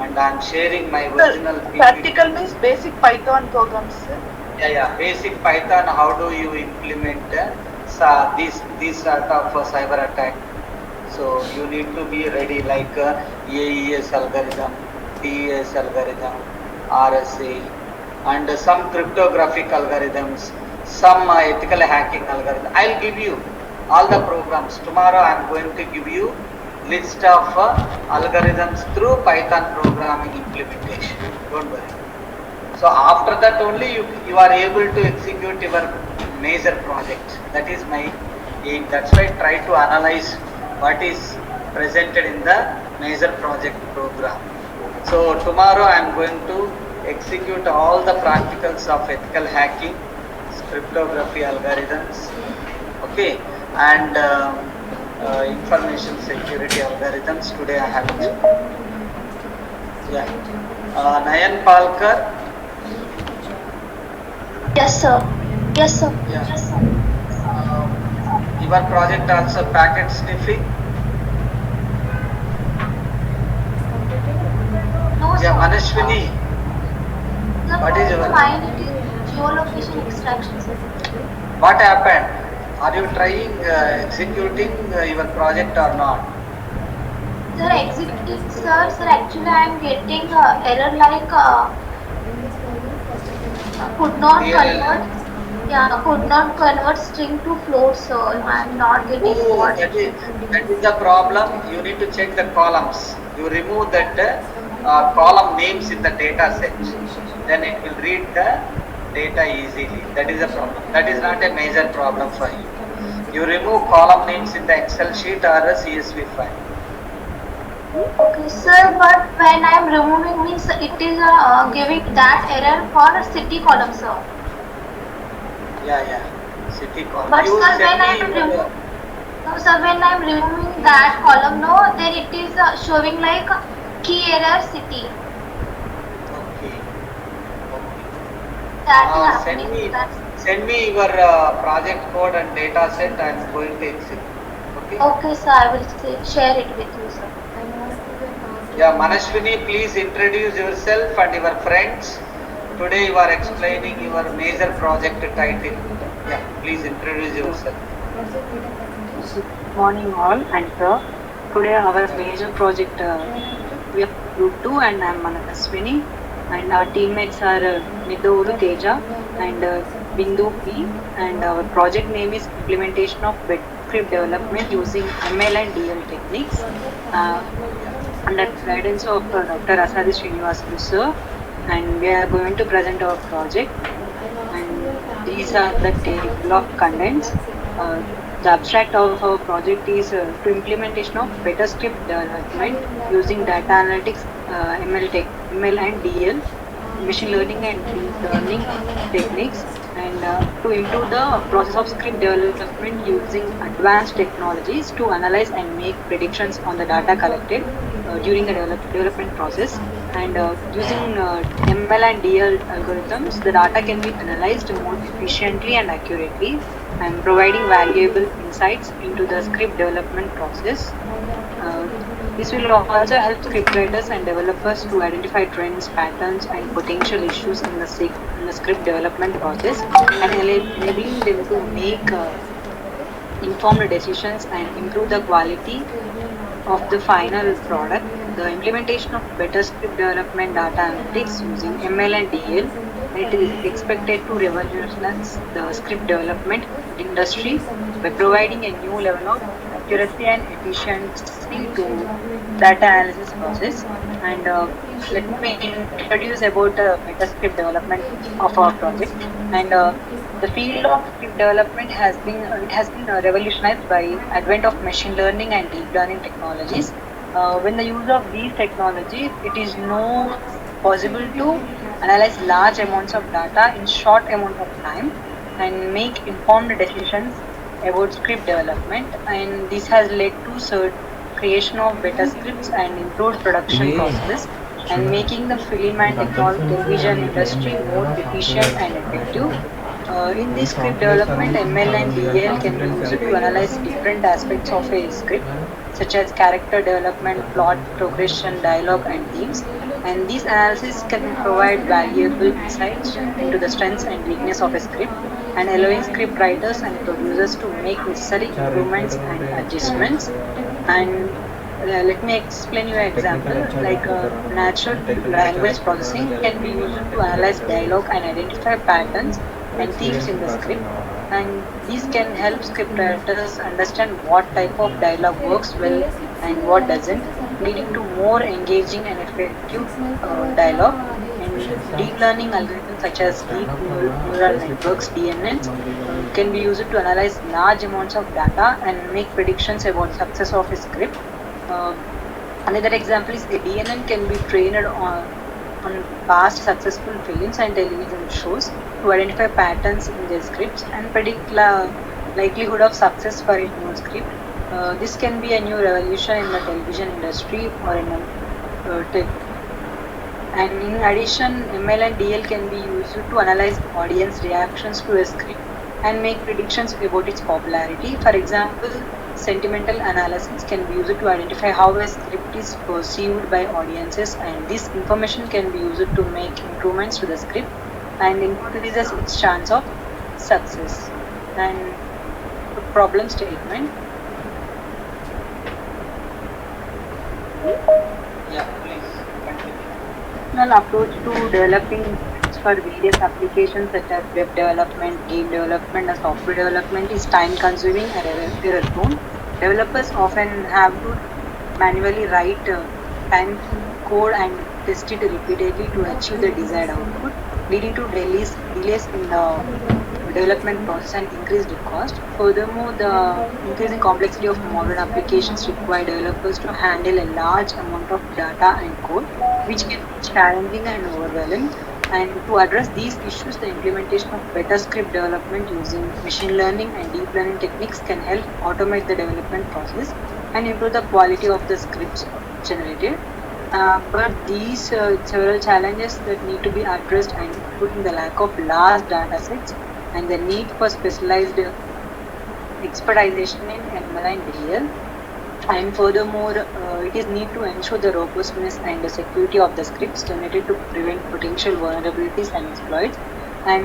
and I am sharing my original Sir, practical means basic Python programs, sir. Yeah. Basic Python, how do you implement these sort of cyber attack? So you need to be ready like AES algorithm, TES algorithm, RSA, and some cryptographic algorithms, some ethical hacking algorithm. I'll give you all the programs. Tomorrow I'm going to give you list of algorithms through Python programming implementation. Don't worry. So after that only you are able to execute your major project. That is my aim. That's why I try to analyze what is presented in the major project program. So tomorrow I am going to execute all the practicals of ethical hacking, cryptography algorithms, okay, and information security algorithms. Today I have it. Yeah. Nayan Palkar. Yes, sir. Yeah. Your project also packet sniffing. No, Yeah, sir. Manashwini. What is your? Mine it is geolocation extraction, sir. What happened? Are you trying executing your project or not? Sir, executing, sir. Sir, actually I am getting error like could not DLL. convert. Yeah, could not convert string to float, sir. I'm not getting Oh, what. that is the problem. You need to check the columns. You remove that column names in the data set. Then it will read the data easily. That is the problem. That is not a major problem for you. You remove column names in the Excel sheet or a CSV file. Okay, sir, but when I'm removing means it is giving that error for city column, sir. Yeah. City column. But You sir, send when me I'm your, no, sir, when I'm removing that column, no, then it is showing like key error city. okay. That is Send happening. me That's send me your project code and data set. I am going to execute. Okay. okay, sir. I will share it with you, sir. Yeah, Manashwini, please introduce yourself and your friends. Today you are explaining your major project title. Yeah, please introduce yourself. Good morning all and sir. Today our major project we are group 2 and I am Manaswini and our teammates are Nidolu Teja and Bindu P and our project name is implementation of web script development using ML and DL techniques under guidance of Dr. Asadi Srinivasulu sir, and we are going to present our project. And these are the table of contents. The abstract of our project is to implementation of better script development using data analytics, ML and DL, machine learning and deep learning techniques, and to improve the process of script development using advanced technologies to analyze and make predictions on the data collected during the development process. And using ML and DL algorithms, the data can be analyzed more efficiently and accurately, and providing valuable insights into the script development process. This will also help scriptwriters and developers to identify trends, patterns, and potential issues in the script development process, and enabling them to make informed decisions and improve the quality of the final product. The implementation of better script development data analytics using ML and DL, it is expected to revolutionize the script development industry by providing a new level of accuracy and efficiency to data analysis process. And let me introduce about better script development of our project. And the field of script development has been revolutionized by advent of machine learning and deep learning technologies. When the use of these technologies, it is now possible to analyze large amounts of data in short amount of time and make informed decisions about script development. And this has led to creation of better scripts and improved production ये processes, and చూడండి making the film and నాకు తెలిసి television industry more ఏదైనా efficient software and effective. In ఈ this script softwares development, అన్ని ML చాలా and మంది DL can be used confidentiality to analyze different aspects of a script, such as character development, plot, progression, dialogue, and themes. And these analysis can provide valuable insights into the strengths and weakness of a script, and allowing script writers and producers to make necessary HR improvements recruiter and ఉంటే adjustments. And let me explain you an technical example. HR Like recruiter natural technical HR language recruiter processing can be used to technical analyze HR dialogue and identify patterns and themes experience in the person script. కావాలి And these can help script writers understand what type of dialogue works well and what doesn't, leading to more engaging and effective dialogue. And deep learning algorithms such as deep neural networks (DNNs) can be used to analyze large amounts of data and make predictions about success of a script. Uh, Another example is a DNN can be trained on past successful films and television shows to identify patterns in their scripts and predict likelihood of success for a new script. This can be a new revolution in the television industry or in a and in addition, ML and DL can be used to analyze audience reactions to a script and make predictions about its popularity. For example, sentimental analysis can be used to identify how a script is perceived by audiences, and this information can be used to make improvements to the script and increases its chance of success. And problem statement. Yeah, please continue. Approach to developing for various applications such as web development, game development, and software development is time consuming and error prone. Developers often have to manually write time code and test it repeatedly to achieve the desired output, leading to delays in the development process and increased cost. Furthermore, the increasing complexity of modern applications require developers to handle a large amount of data and code, which can be challenging and overwhelming. And to address these issues, the implementation of better script development using machine learning and deep learning techniques can help automate the development process and improve the quality of the scripts generated. But these several challenges that need to be addressed and including the lack of large data sets and the need for specialized expertization in ML and DL. And furthermore, it is need to ensure the robustness and the security of the scripts generated to prevent potential vulnerabilities and exploits. And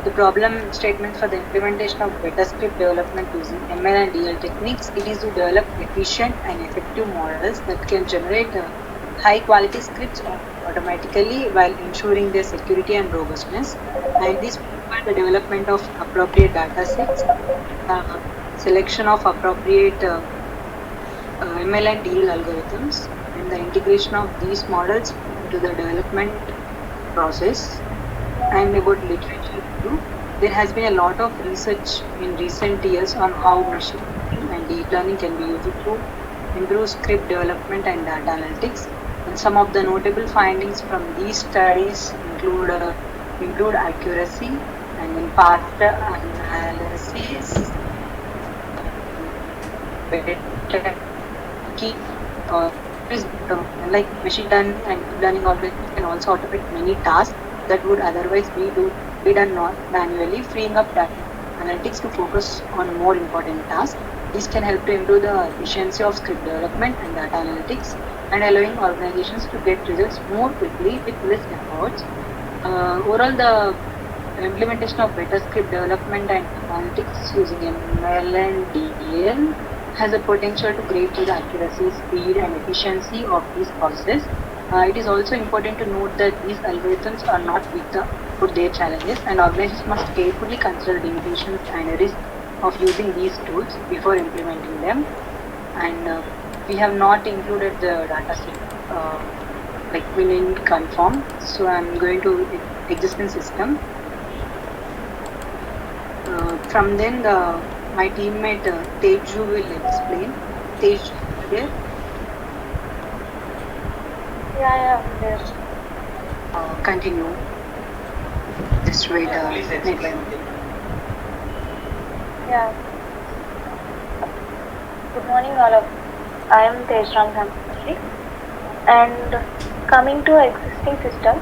the problem statement for the implementation of better script development using ML and DL techniques, it is to develop efficient and effective models that can generate high quality scripts automatically while ensuring their security and robustness. And this requires the development of appropriate data sets, selection of appropriate ML and DL algorithms, and the integration of these models into the development process. And about literature too, there has been a lot of research in recent years on how machine learning and deep learning can be used to improve script development and data analytics. And some of the notable findings from these studies include improved accuracy and then faster analysis, better key like machine learning and deep learning algorithms can also automate many tasks that would otherwise be done not manually, freeing up data analytics to focus on more important tasks. This can help to improve the efficiency of script development and data analytics and allowing organizations to get results more quickly with less efforts. Overall, the implementation of better script development and analytics using ML and DL has a potential to greatly the accuracy, speed, and efficiency of these processes. It is also important to note that these algorithms are not without their challenges, and organizations must carefully consider the limitations and risk of using these tools before implementing them. And we have not included the data set, like we didn't confirm. So I'm going to existing system. From then, my teammate Teju will explain. Tej, there? Yeah, there's. Continue. Just wait. Please explain. Yeah. Good morning, all of. I am Tej from Confidentiality. And coming to existing system,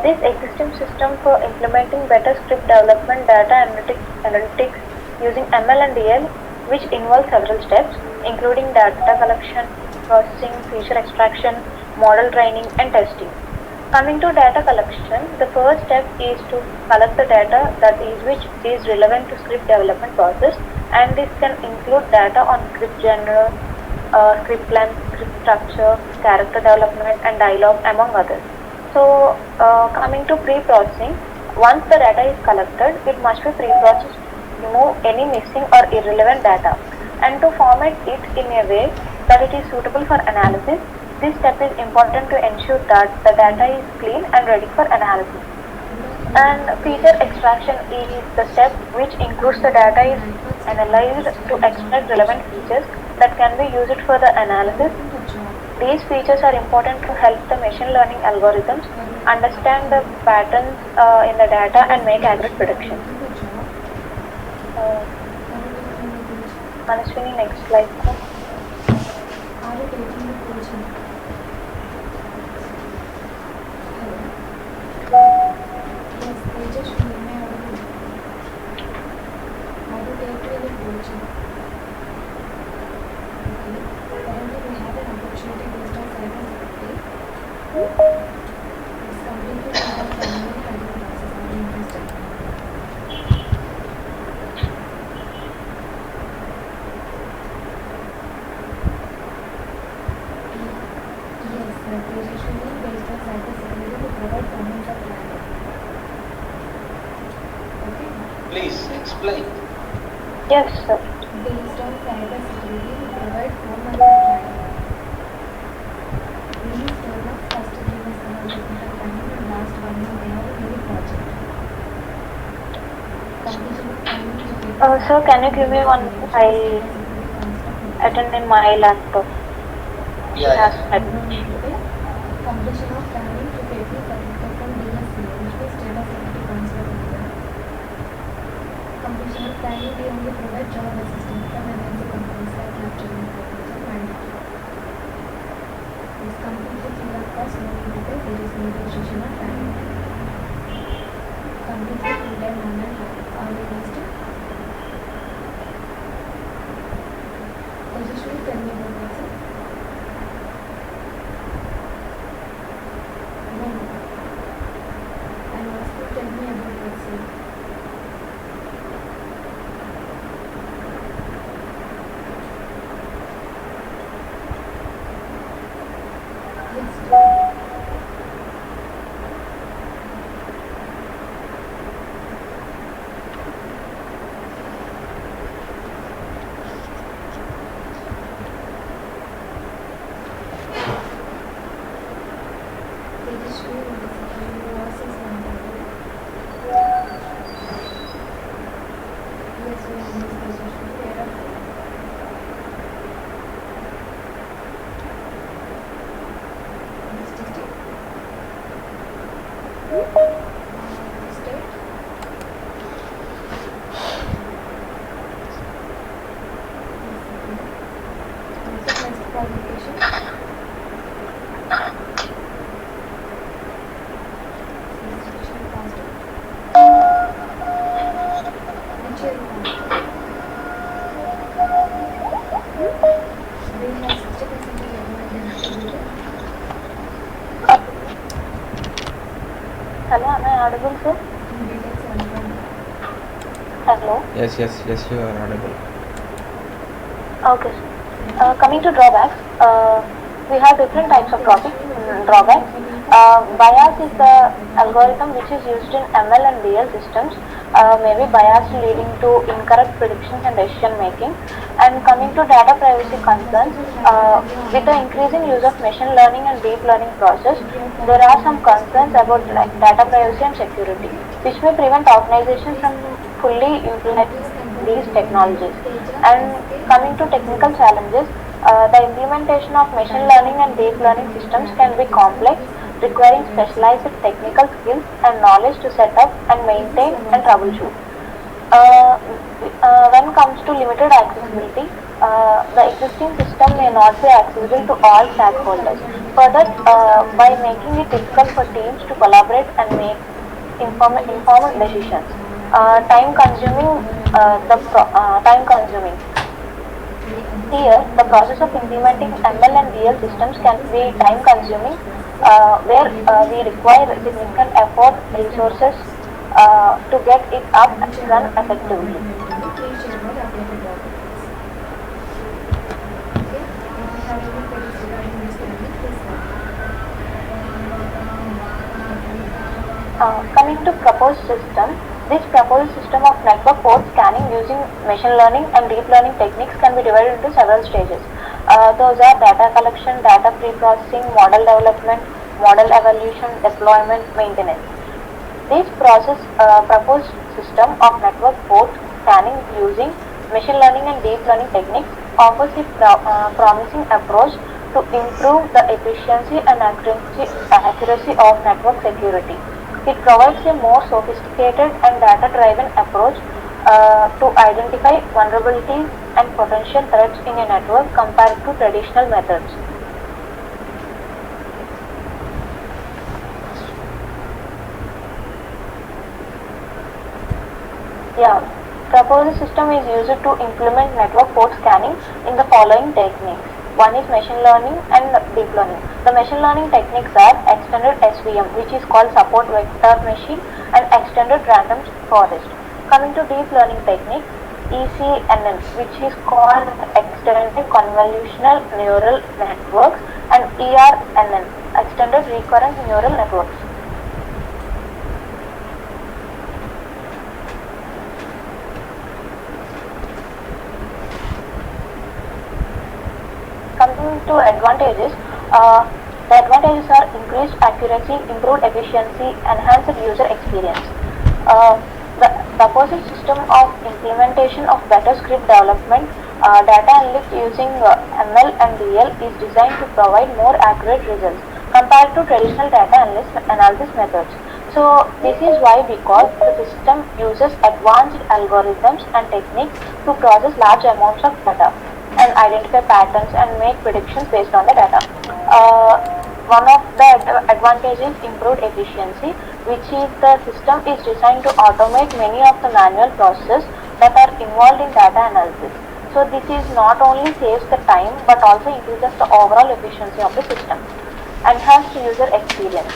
this existing system for implementing better script development, data analytics using ML and DL, which involves several steps, including data collection, processing, feature extraction, model training, and testing. Coming to data collection, the first step is to collect the data that is which is relevant to script development process, and this can include data on script genre, script length, script structure, character development, and dialogue, among others. So, coming to pre-processing, once the data is collected, it must be pre-processed to remove any missing or irrelevant data and to format it in a way that it is suitable for analysis. This step is important to ensure that the data is clean and ready for analysis. And feature extraction is the step which includes the data is analyzed to extract relevant features that can be used for the analysis. These features are important to help the machine learning algorithms understand the patterns in the data and make accurate predictions. Manaswini, next slide. Please explain. Yes, sir. Based on cybersecurity, we provide 4 months of training. Release develop first 3 months of technical training and last 1 year they have a new project. Completion of training to get Sir, can you give me one? I attended my laptop. Yeah, Yes, yeah. sir. completion of training to get the certificate from DSC, which means data security transfer program. Completion of training, we only provide job assistance from MNC companies like Capgemini, Microsoft, mandatory. It's completely free of cost, no need to pay, there is no registration of training. Completely full-time online training. Are you interested? Registry, tell me about it, sir. No. I'm asking, tell me about it, sir. Yes. Registry process number. Yes, we have this registry. Where are you? Which district? State? Yes, okay. What's the next qualification? Registration passed. Which year you passed? We have 60% recommended. Hello, am I audible, sir? Details on Hello. Yes, you are audible. Okay. Coming to drawbacks, we have different types of drawbacks. Bias is the algorithm which is used in ML and DL systems, may be biased, leading to incorrect predictions and decision making. And coming to data privacy concerns, with the increasing use of machine learning and deep learning process, there are some concerns about like data privacy and security, which may prevent organizations from fully implementing these technologies. And coming to technical challenges, the implementation of machine learning and deep learning systems can be complex, requiring specialized technical skills and knowledge to set up and maintain and troubleshoot. When it comes to limited accessibility, the existing system may not be accessible to all stakeholders. Further, by making it difficult for teams to collaborate and make informed decisions. Time consuming. Here, the process of implementing ML and DL systems can be time consuming, where we require significant effort, resources to get it up and run effectively. Please share about updated documents. Okay? If you have any queries regarding this training, please Coming to proposed system, this proposed system of network port scanning using machine learning and deep learning techniques can be divided into several stages. Those are data collection, data pre-processing, model development, model evaluation, deployment, maintenance. This proposed system of network port scanning using machine learning and deep learning techniques offers a promising approach to improve the efficiency and accuracy of network security. It provides a more sophisticated and data-driven approach to identify vulnerabilities and potential threats in a network compared to traditional methods. Yeah, proposed system is used to implement network port scanning in the following techniques. One is machine learning and deep learning. The machine learning techniques are extended SVM, which is called support vector machine, and extended random forest. Coming to deep learning technique, ECNN, which is called extended convolutional neural networks, and ERNN, extended recurrent neural networks. to advantages, the advantages are increased accuracy, improved efficiency, enhanced user experience. The proposed system of implementation of better script development, data analytics using ML and DL is designed to provide more accurate results compared to traditional data analysis methods. So this is why, because the system uses advanced algorithms and techniques to process large amounts of data and identify patterns and make predictions based on the data. One of the advantages is improved efficiency, which is the system is designed to automate many of the manual processes that are involved in data analysis. So this is not only saves the time but also increases the overall efficiency of the system. Enhanced user experience.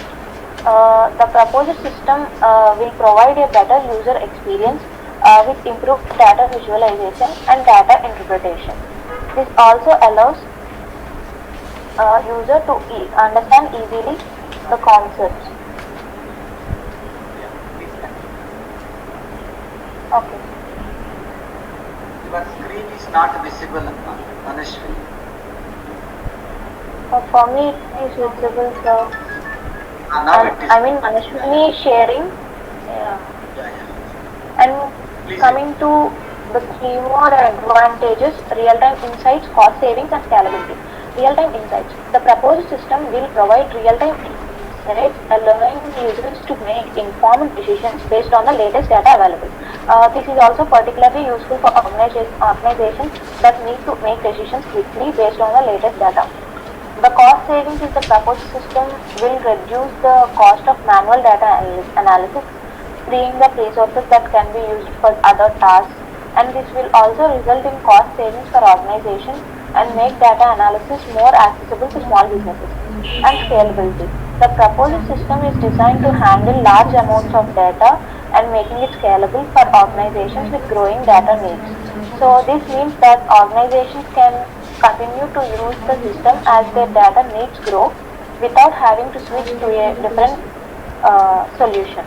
The proposed system will provide a better user experience with improved data visualization and data interpretation. This also allows user to understand easily the concepts. Okay. Your screen is not visible, Manashwini. For me, it is visible, sir. Now it is. I mean, Manashwini is sharing. Yeah. And Please. coming to the three more advantages: real-time insights, cost savings, and scalability. Real-time insights. The proposed system will provide real-time insights, allowing users to make informed decisions based on the latest data available. This is also particularly useful for organizations that need to make decisions quickly based on the latest data. The cost savings is the proposed system will reduce the cost of manual data analysis, freeing the resources that can be used for other tasks, and this will also result in cost savings for organizations and make data analysis more accessible to small businesses. And scalability. The proposed system is designed to handle large amounts of data and making it scalable for organizations with growing data needs. So this means that organizations can continue to use the system as their data needs grow without having to switch to a different solution.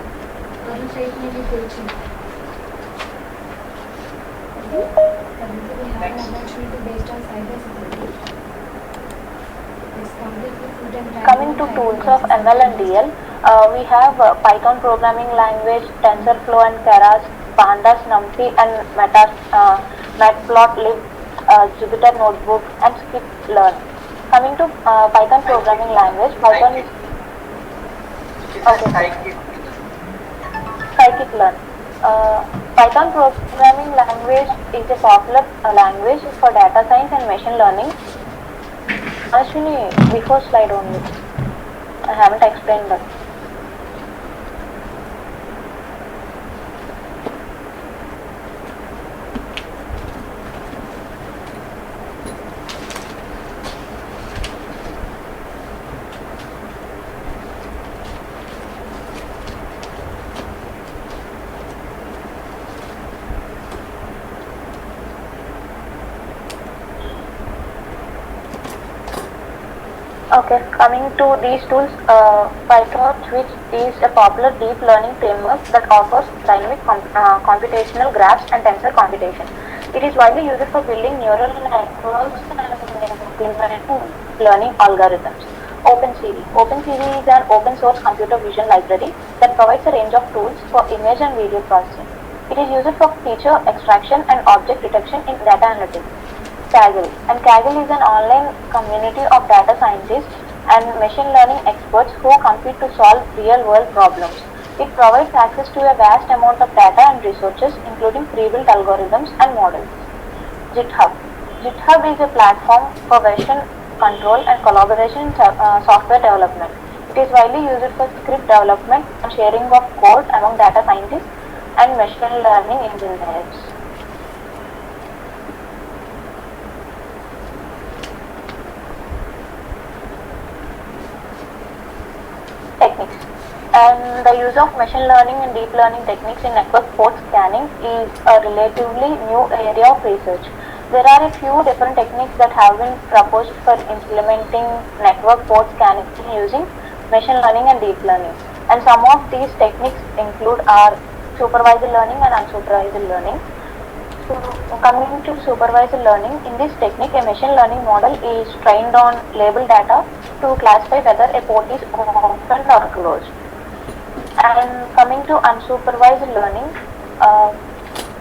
Coming to tools of ML and DL, we have Python programming language, TensorFlow and Keras, Pandas, NumPy and Matplotlib, Jupyter Notebook and Skip-learn. Coming to Python programming language, Python is Scikit-learn. Python programming language is a popular language for data science and machine learning. Actually, before slide only. I haven't explained that. Okay, coming to these tools, PyTorch, which is a popular deep learning framework that offers dynamic computational graphs and tensor computation. It is widely used for building neural networks and implementing learning algorithms. OpenCV is an open source computer vision library that provides a range of tools for image and video processing. It is used for feature extraction and object detection in data analytics. Kaggle is an online community of data scientists and machine learning experts who compete to solve real-world problems. It provides access to a vast amount of data and resources, including pre-built algorithms and models. GitHub is a platform for version control and collaboration in software development. It is widely used for script development and sharing of code among data scientists and machine learning engineers. Techniques. And the use of machine learning and deep learning techniques in network port scanning is a relatively new area of research. There are a few different techniques that have been proposed for implementing network port scanning using machine learning and deep learning. And some of these techniques include supervised learning and unsupervised learning. Coming to supervised learning, in this technique, a machine learning model is trained on label data to classify whether a port is open or closed. And coming to unsupervised learning,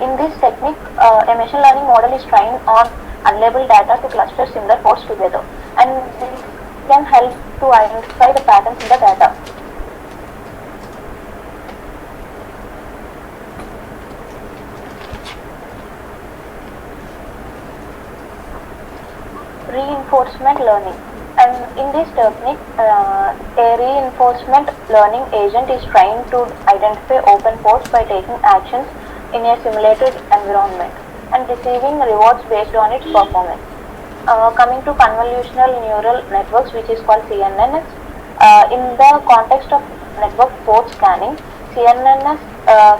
in this technique, a machine learning model is trained on unlabeled data to cluster similar ports together, and this can help to identify the patterns in the data. Reinforcement learning, and in this technique, a reinforcement learning agent is trained to identify open ports by taking actions in a simulated environment and receiving rewards based on its performance. Coming to convolutional neural networks, which is called CNNs, in the context of network port scanning, CNNs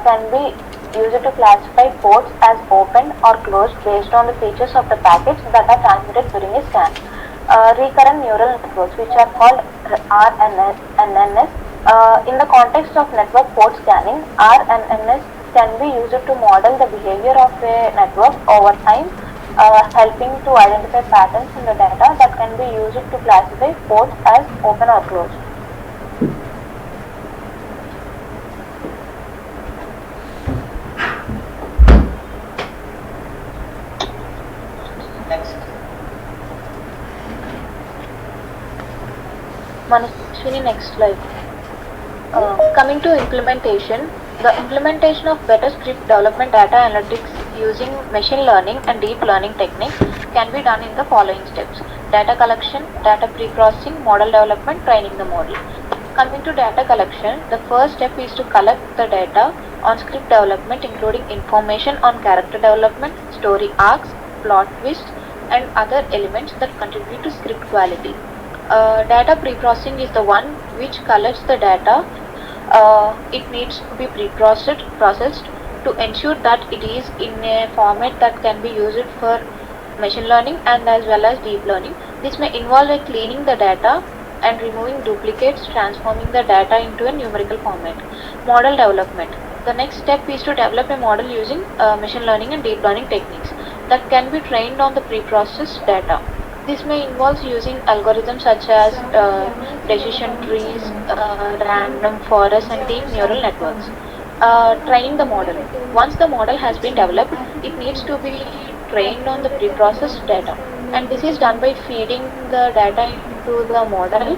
can be used to classify ports as open or closed based on the features of the packets that are transmitted during a scan. Recurrent neural networks, which are called RNNs, in the context of network port scanning, RNNs can be used to model the behavior of a network over time, helping to identify patterns in the data that can be used to classify ports as open or closed. Next. Manashwini, next slide. Coming to implementation, the implementation of better script development data analytics using machine learning and deep learning techniques can be done in the following steps: data collection, data pre-processing, model development, training the model. Coming to data collection, the first step is to collect the data on script development, including information on character development, story arcs, plot twists, and other elements that contribute to script quality. Data pre-processing is the one which collects the data. It needs to be processed to ensure that it is in a format that can be used for machine learning and as well as deep learning. This may involve cleaning the data and removing duplicates, transforming the data into a numerical format. Model development. The next step is to develop a model using machine learning and deep learning techniques that can be trained on the pre-processed data. This may involve using algorithms such as decision trees, random forests, and deep neural networks. Training the model. Once the model has been developed, it needs to be trained on the pre-processed data, and this is done by feeding the data into the model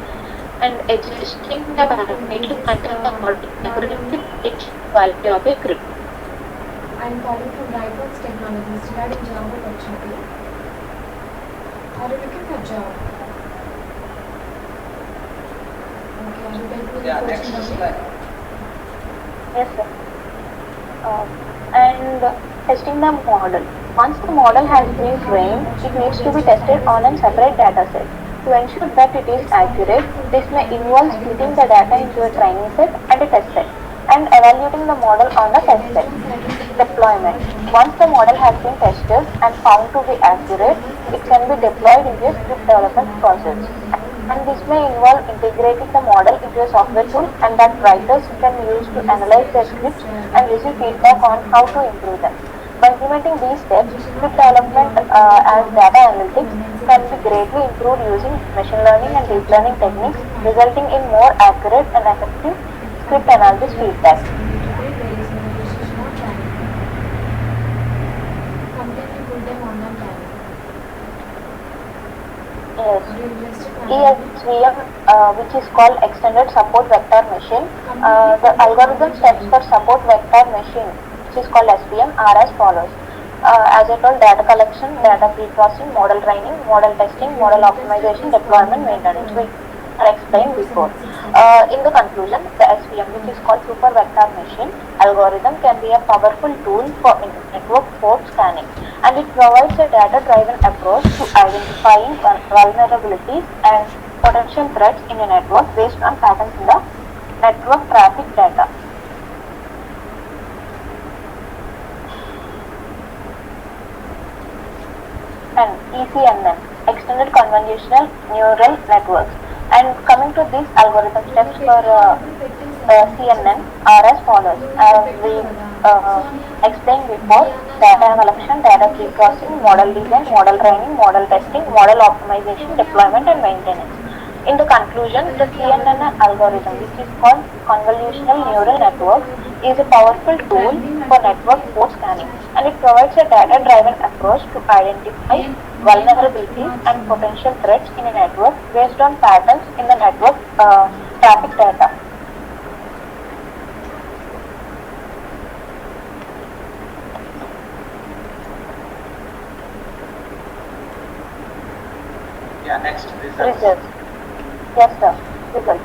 and adjusting the parameters until the model accurately predicts quality of a script. I am calling from Brightworks Technologies regarding job opportunity. Are you looking for job? Okay, are you taking any Yeah, next coaching slide. Yes, sir. And testing the model. Once the model has been trained, it needs to be tested on a separate data set. To ensure that it is accurate, this may involve splitting the data into a training set and a test set, and evaluating the model on the test set. Deployment. Once the model has been tested and found to be accurate, it can be deployed into a script development process. And this may involve integrating the model into a software tool and that writers can use to analyze their scripts and receive feedback on how to improve them. By implementing these steps, script development as data analytics can be greatly improved using machine learning and deep learning techniques, resulting in more accurate and effective script analysis feedback. There is no registration or training. Completely full-time online training. Yes. Are you interested in ESVM, which is called Extended Support Vector Machine. The algorithm steps for support vector machine, which is called SVM, are as follows. As I told, data collection, data pre-processing, model training, model testing, model optimization, deployment, maintenance. We explained before. In the conclusion, the SVM, which is called Super Vector Machine algorithm, can be a powerful tool for network port scanning, and it provides a data-driven approach to identifying vulnerabilities and potential threats in a network based on patterns in the network traffic data. And ECNN, Extended Convolutional Neural Networks. And coming to these algorithm steps for CNN are as follows. As we explained before: data collection, data pre-processing, model design, model training, model testing, model optimization, deployment, and maintenance. In the conclusion, the CNN algorithm, which is called convolutional neural networks, is a powerful tool for network port scanning, and it provides a data-driven approach to identify vulnerabilities and potential threats in a network based on patterns in the network traffic data. Yeah, next results. Results. Yes, sir. Results.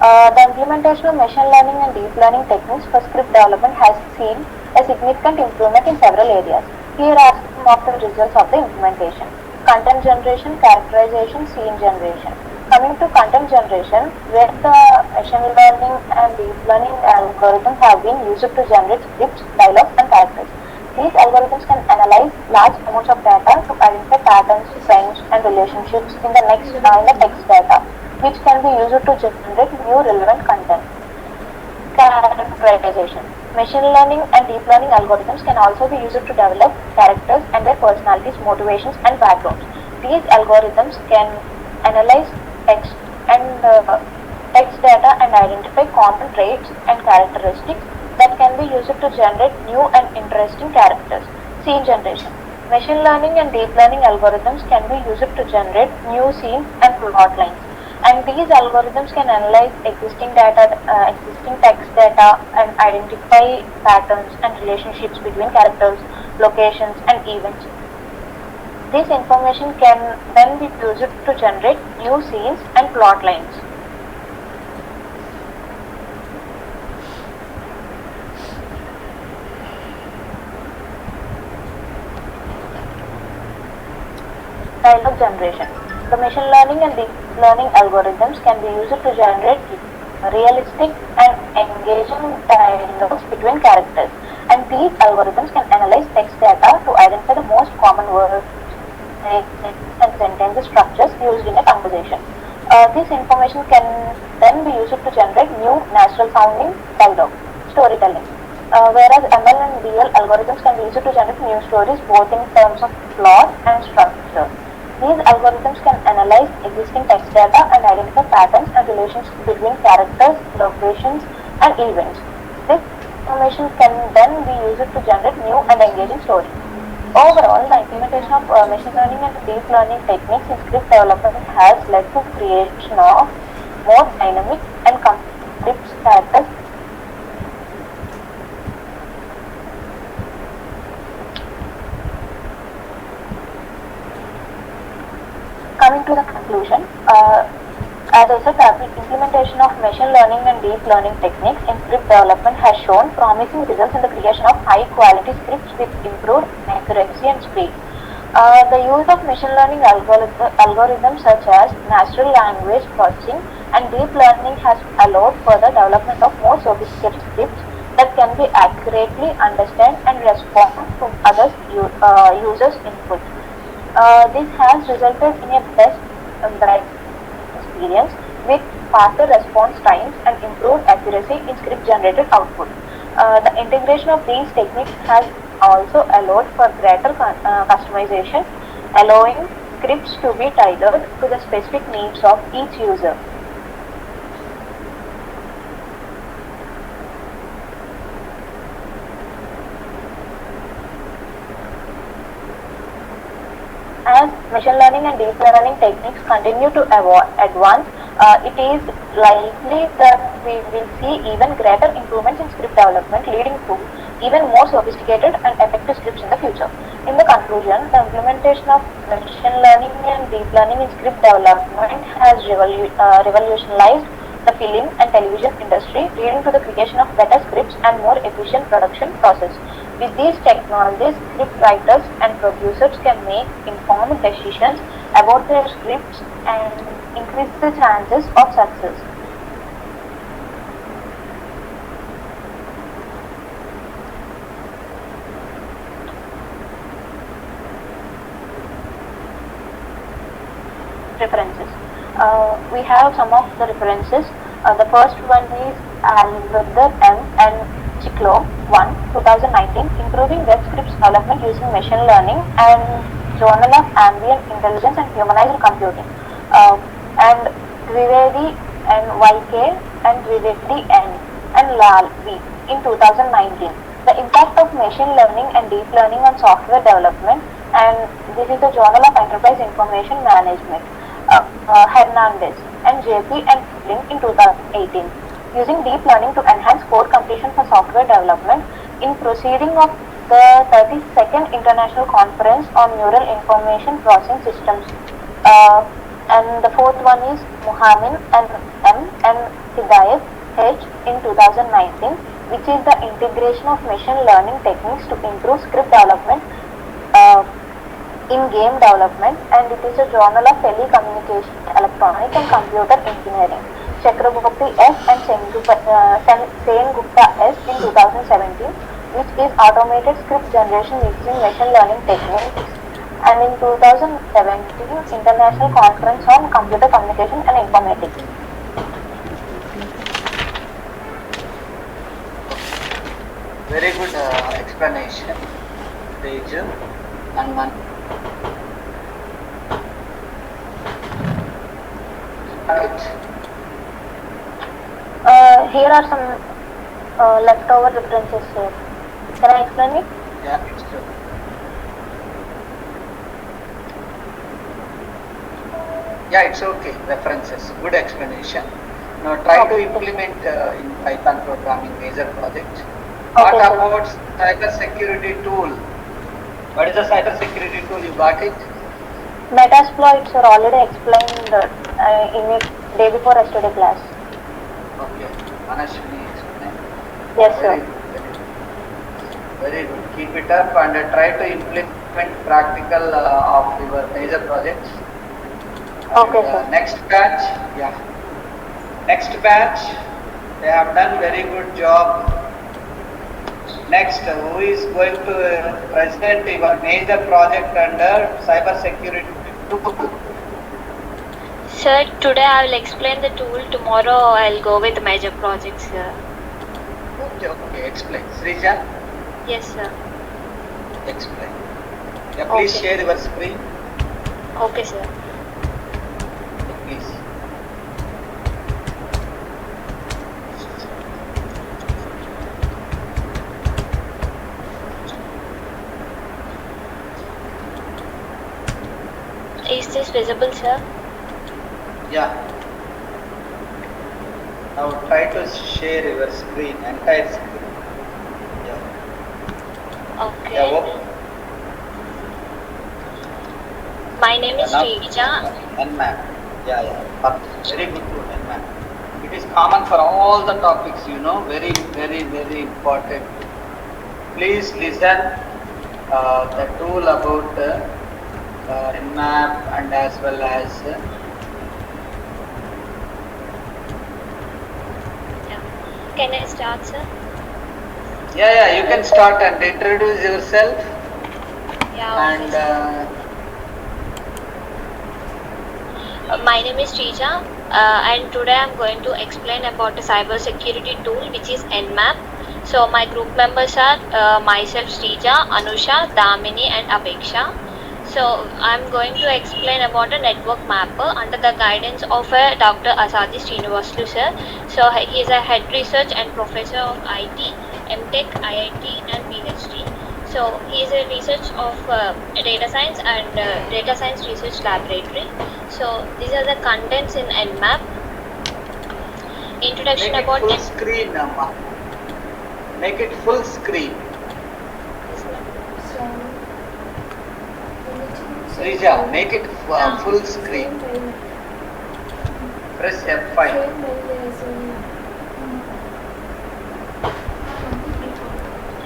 The implementation of machine learning and deep learning techniques for script development has seen a significant improvement in several areas. Here are some of the results of the implementation. Content generation, characterization, scene generation. Coming to content generation, where the machine learning and deep learning algorithms have been used to generate scripts, dialogues, and characters. These algorithms can analyze large amounts of data to identify patterns, trends, and relationships in the text data, which can be used to generate new relevant content. Characterization. Machine learning and deep learning algorithms can also be used to develop characters and their personalities, motivations, and backgrounds. These algorithms can analyze text and text data and identify common traits and characteristics that can be used to generate new and interesting characters. Scene generation. Machine learning and deep learning algorithms can be used to generate new scenes and plot lines. And these algorithms can analyze existing data, existing text data, and identify patterns and relationships between characters, locations, and events. This information can then be used to generate new scenes and plot lines. Dialogue generation. The machine learning and deep learning algorithms can be used to generate realistic and engaging dialogues between characters. And these algorithms can analyze text data to identify the most common words and sentence structures used in a conversation. This information can then be used to generate new natural sounding dialogue. Storytelling. Whereas ML and DL algorithms can be used to generate new stories both in terms of plot and structure. These algorithms can analyze existing text data and identify patterns and relations between characters, locations, and events. This information can then be used to generate new and engaging stories. Overall, the implementation of machine learning and deep learning techniques in script development has led to creation of more dynamic and complex characters. Coming to the conclusion, as I said, the implementation of machine learning and deep learning techniques in script development has shown promising results in the creation of high-quality scripts with improved accuracy and speed. The use of machine learning algorithms such as natural language processing and deep learning has allowed for the development of more sophisticated scripts that can be accurately understand and respond to others' users' input. This has resulted in a best experience with faster response times and improved accuracy in script generated output. The integration of these techniques has also allowed for greater customization, allowing scripts to be tailored to the specific needs of each user. As machine learning and deep learning techniques continue to advance, it is likely that we will see even greater improvements in script development, leading to even more sophisticated and effective scripts in the future. In the conclusion, the implementation of machine learning and deep learning in script development has revolutionized the film and television industry, leading to the creation of better scripts and more efficient production process. With these technologies, script writers and producers can make informed decisions about their scripts and increase the chances of success. References. We have some of the references. The first one is Alexander M. and Encyclo 1, 2019, Improving Web Scripts Development Using Machine Learning, and Journal of Ambient Intelligence and Humanized Computing. And Trivedi and YK and Trivedi and Lal V in 2019. The impact of machine learning and deep learning on software development, and this is the Journal of Enterprise Information Management, Hernandez and JP and Flynn in 2018. Using deep learning to enhance code completion for software development in proceeding of the 32nd International Conference on Neural Information Processing Systems. And the fourth one is Muhammad and M and Hidayat H in 2019, which is the integration of machine learning techniques to improve script development in game development, and it is a Journal of Telecommunication, Electronic and Computer Engineering. Chakraborty S and Sen Gupta S in 2017, which is automated script generation using machine learning techniques, and in 2017 International Conference on Computer Communication and Informatics. Very good explanation, Teju and Man. Here are some leftover references here. Can I explain it? Yeah, it's true. Yeah, it's okay. References, good explanation. Now try to implement in Python programming major project. What Okay, sir. about cyber security tool? What is the cyber security tool? You got it? Metasploits are already explained in it day before yesterday class. Okay. Manashwini explained. Yes, sir. Very good. Keep it up and try to implement practical of your major projects. Okay, And, sir. next batch, next batch, they have done very good job. Next, who is going to present your major project under cyber security tool? Sir, today I will explain the tool. Tomorrow I'll go with major projects, sir. Okay, explain. Srija, Yes, sir. explain. Yeah, please Okay. share your screen. Okay, sir. Please. Is this visible, sir? Yeah. Now try to share your screen, entire screen. Yeah. Okay. Yeah, My name is Srija. Nmap. Yeah. Very good to Nmap. It is common for all the topics, you know, very important. Please listen the tool about Nmap and as well as Can I start, sir? yeah, you can start and introduce yourself Yeah. Okay, and sir. My name is Srija, and today I'm going to explain about a cyber security tool which is Nmap. So my group members are myself, Srija, Anusha, Damini, and Apeksha. So I'm going to explain about a network mapper under the guidance of Dr. Asadi Srinivasulu sir. So he is a head research and professor of IT, MTech, IIT, and PhD. So he is a research of data science and data science research laboratory. So these are the contents in Nmap. Introduction make it about full screen, Amma. Make it full screen. So, Srija, make it full screen. Press F5.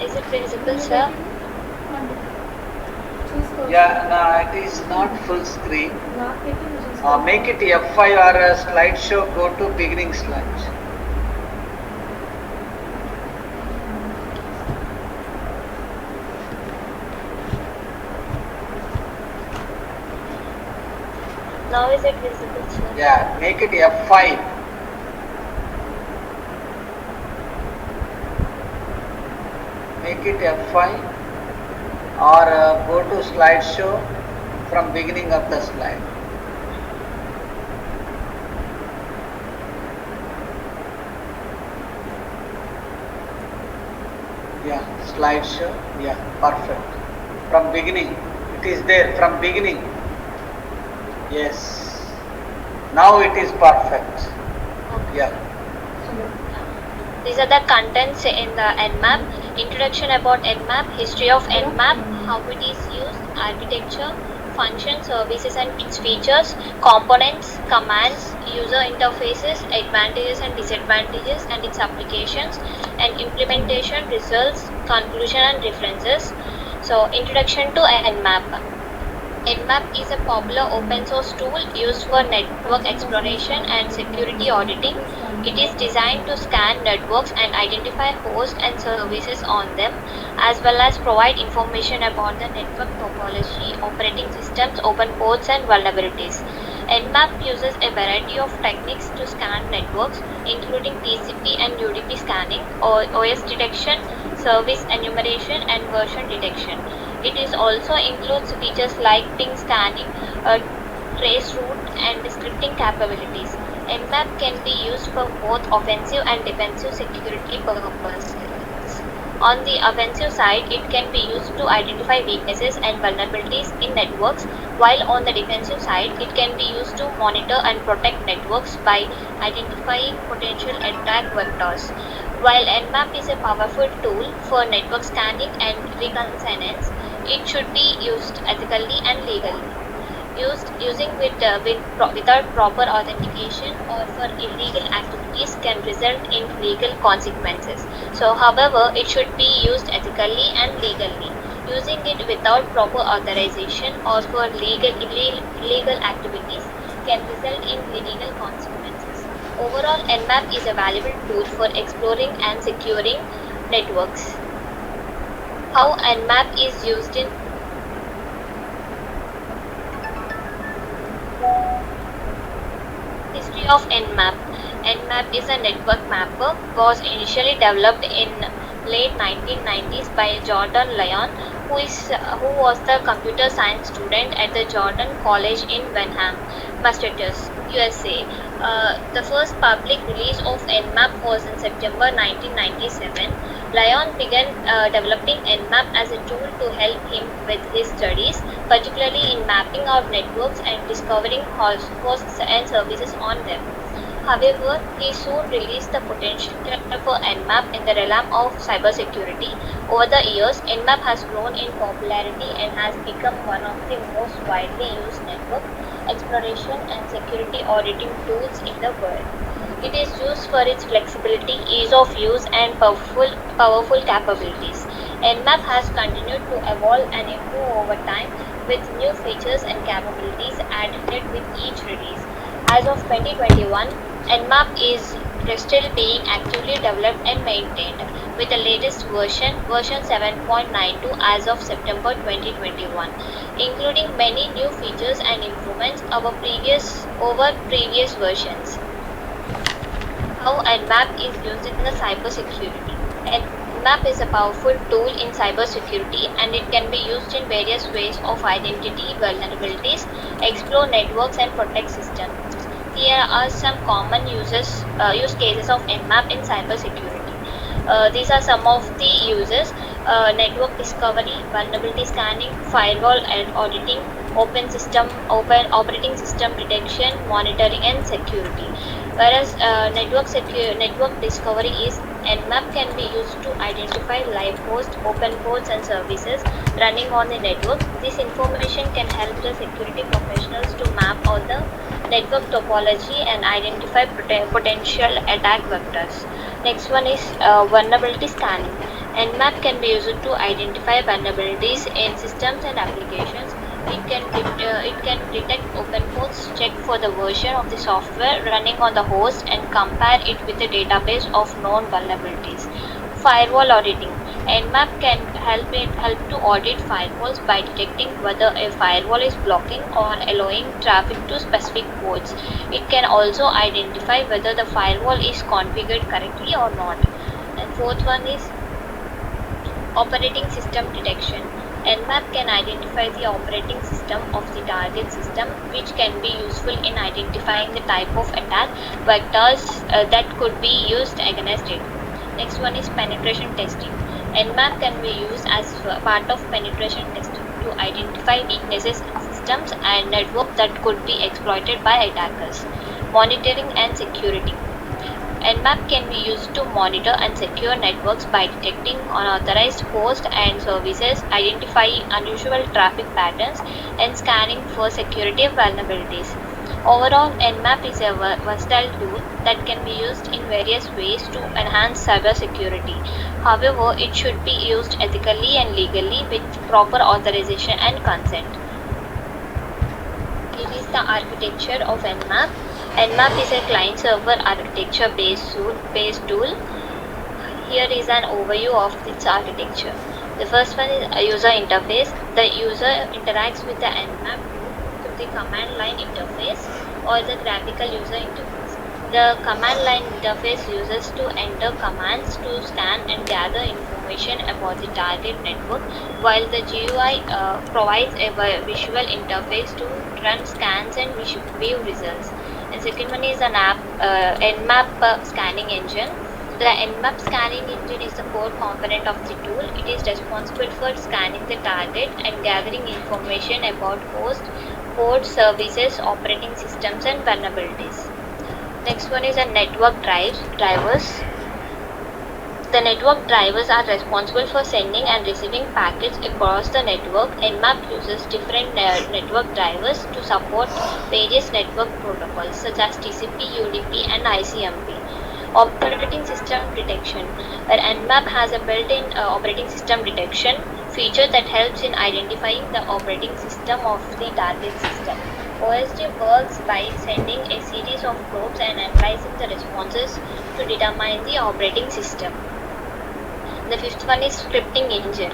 Is it visible, sir? Yeah, no, it is not full screen. Make it F5 or a slideshow, go to beginning slides. Now is it visible, sir? Yeah, make it F5. make it F5 or go to slideshow from beginning of the slide. Yeah, slideshow. Yeah, perfect. From beginning, it is there from beginning. Yes. Now it is perfect. Yeah. These are the contents in the Nmap. Introduction about Nmap, history of Nmap, how it is used, architecture, functions, services and its features, components, commands, user interfaces, advantages and disadvantages and its applications, and implementation, results, conclusion and references. So, introduction to Nmap. Nmap is a popular open source tool used for network exploration and security auditing. It is designed to scan networks and identify hosts and services on them, as well as provide information about the network topology, operating systems, open ports, and vulnerabilities. Nmap uses a variety of techniques to scan networks, including TCP and UDP scanning, OS detection, service enumeration, and version detection. It is also includes features like ping scanning, trace route, and scripting capabilities. Nmap can be used for both offensive and defensive security purposes. On the offensive side, it can be used to identify weaknesses and vulnerabilities in networks, while on the defensive side, it can be used to monitor and protect networks by identifying potential attack vectors. While Nmap is a powerful tool for network scanning and reconnaissance, it should be used ethically and legally. Using without proper authentication or for illegal activities can result in legal consequences. So, however, it should be used ethically and legally. Using it without proper authorization or for illegal activities can result in legal consequences. Overall, Nmap is a valuable tool for exploring and securing networks. How Nmap is used in history of Nmap. Nmap is a network mapper, was initially developed in late 1990s by Jordan Lyon, who was the computer science student at the Jordan College in Wenham, Massachusetts, USA. The first public release of Nmap was in September 1997. Lyon began developing Nmap as a tool to help him with his studies, particularly in mapping out networks and discovering hosts and services on them. However, he soon realized the potential for Nmap in the realm of cybersecurity. Over the years, Nmap has grown in popularity and has become one of the most widely used network exploration and security auditing tools in the world. It is used for its flexibility, ease of use, and powerful capabilities. Nmap has continued to evolve and improve over time, with new features and capabilities added with each release. As of 2021, Nmap is still being actively developed and maintained, with the latest version 7.92 as of September 2021, including many new features and improvements over previous versions. How Nmap is used in the cybersecurity. Nmap is a powerful tool in cybersecurity, and it can be used in various ways of identity vulnerabilities, explore networks, and protect systems. Here are some common use cases of Nmap in cybersecurity. These are some of the uses: network discovery, vulnerability scanning, firewall and auditing, open operating system detection, monitoring, and security. Whereas network discovery is Nmap can be used to identify live hosts, open ports, and services running on the network. This information can help the security professionals to map all the network topology and identify potential attack vectors. Next one is vulnerability scanning. Nmap can be used to identify vulnerabilities in systems and applications. It can detect open ports, check for the version of the software running on the host, and compare it with a database of known vulnerabilities. Firewall auditing. Nmap can help to audit firewalls by detecting whether a firewall is blocking or allowing traffic to specific ports. It can also identify whether the firewall is configured correctly or not. And fourth one is Operating system detection. Nmap can identify the operating system of the target system, which can be useful in identifying the type of attack vectors that could be used against it. Next one is penetration testing. Nmap can be used as part of penetration testing to identify weaknesses in systems and network that could be exploited by attackers. Monitoring and security. Nmap can be used to monitor and secure networks by detecting unauthorized hosts and services, identifying unusual traffic patterns, and scanning for security vulnerabilities. Overall, Nmap is a versatile tool that can be used in various ways to enhance cybersecurity. However, it should be used ethically and legally with proper authorization and consent. Here is the architecture of Nmap. Nmap is a client-server architecture-based tool. Here is an overview of its architecture. The first one is a user interface. The user interacts with the Nmap through the command line interface or the graphical user interface. The command line interface uses to enter commands to scan and gather information about the target network, while the GUI provides a visual interface to run scans and view results. And second one is an Nmap scanning engine. The Nmap scanning engine is the core component of the tool. It is responsible for scanning the target and gathering information about host, port, services, operating systems, and vulnerabilities. Next one is a network drivers. The network drivers are responsible for sending and receiving packets across the network. Nmap uses different network drivers to support various network protocols such as TCP, UDP, and ICMP. Operating system detection, where Nmap has a built-in operating system detection feature that helps in identifying the operating system of the target system. OSD works by sending a series of probes and analyzing the responses to determine the operating system. The fifth one is scripting engine.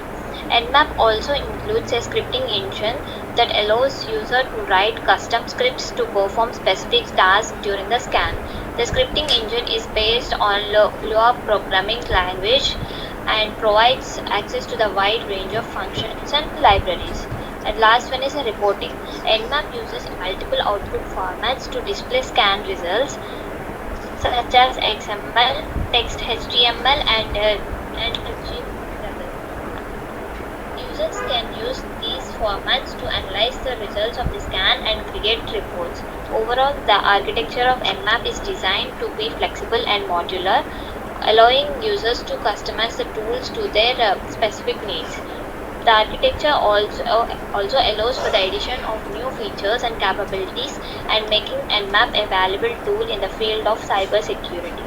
Nmap also includes a scripting engine that allows user to write custom scripts to perform specific tasks during the scan. The scripting engine is based on Lua programming language and provides access to the wide range of functions and libraries. And last one is a reporting. Nmap uses multiple output formats to display scan results such as XML, text HTML, and GIF. Users can use these formats to analyze the results of the scan and create reports. Overall, the architecture of Nmap is designed to be flexible and modular, allowing users to customize the tools to their specific needs. The architecture also allows for the addition of new features and capabilities and making Nmap a valuable tool in the field of cybersecurity.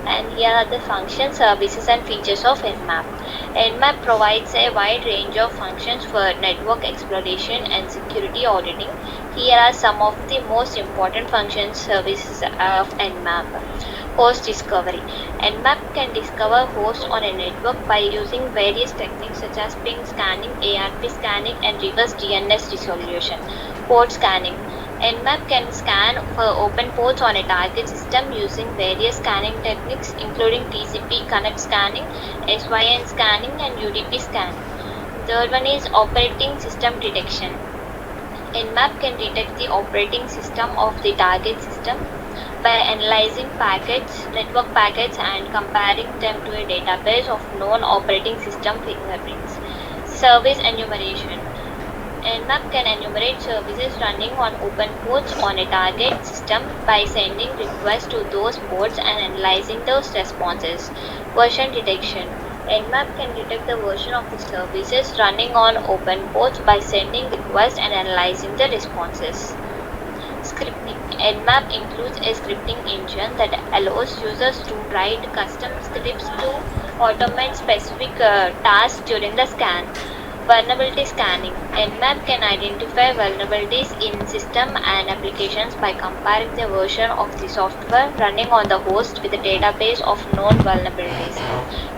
And here are the functions, services, and features of Nmap. Nmap provides a wide range of functions for network exploration and security auditing. Here are some of the most important functions services of Nmap. Host discovery. Nmap can discover hosts on a network by using various techniques such as ping scanning, ARP scanning, and reverse DNS resolution. Port scanning. Nmap can scan for open ports on a target system using various scanning techniques including TCP connect scanning, SYN scanning, and UDP scanning. Third one is operating system detection. Nmap can detect the operating system of the target system by analyzing network packets, and comparing them to a database of known operating system fingerprints. Service enumeration. Nmap can enumerate services running on open ports on a target system by sending requests to those ports and analyzing those responses. Version detection. Nmap can detect the version of the services running on open ports by sending requests and analyzing the responses. Scripting. Nmap includes a scripting engine that allows users to write custom scripts to automate specific tasks during the scan. Vulnerability scanning. Nmap can identify vulnerabilities in system and applications by comparing the version of the software running on the host with a database of known vulnerabilities.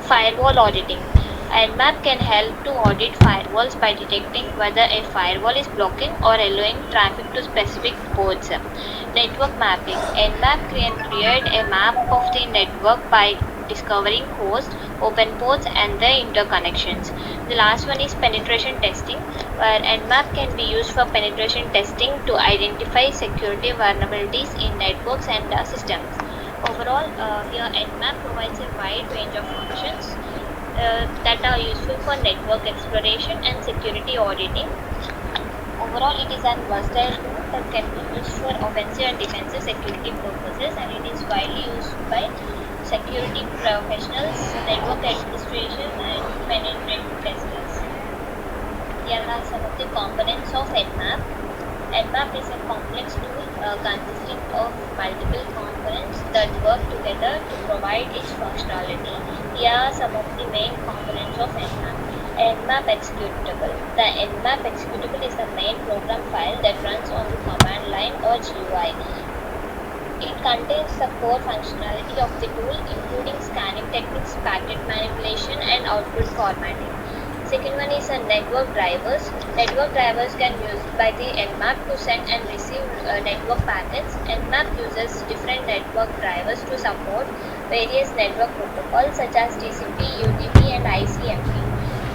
Firewall auditing. Nmap can help to audit firewalls by detecting whether a firewall is blocking or allowing traffic to specific ports. Network mapping. Nmap can create a map of the network by discovering hosts, open ports, and the interconnections. The last one is penetration testing, where Nmap can be used for penetration testing to identify security vulnerabilities in networks and systems. Overall, here Nmap provides a wide range of functions that are useful for network exploration and security auditing. Overall, it is an versatile tool that can be used for offensive and defensive security purposes, and it is widely used by security professionals, network administration, and penetrating testers. Here are some of the components of Nmap. Nmap is a complex tool consisting of multiple components that work together to provide its functionality. Here are some of the main components of Nmap. Nmap executable. The Nmap executable is the main program file that runs on the command line or GUI. It contains the core functionality of the tool, including scanning techniques, packet manipulation, and output formatting. Second one is a network drivers. Network drivers can be used by the Nmap to send and receive network packets. Nmap uses different network drivers to support various network protocols such as TCP, UDP, and ICMP.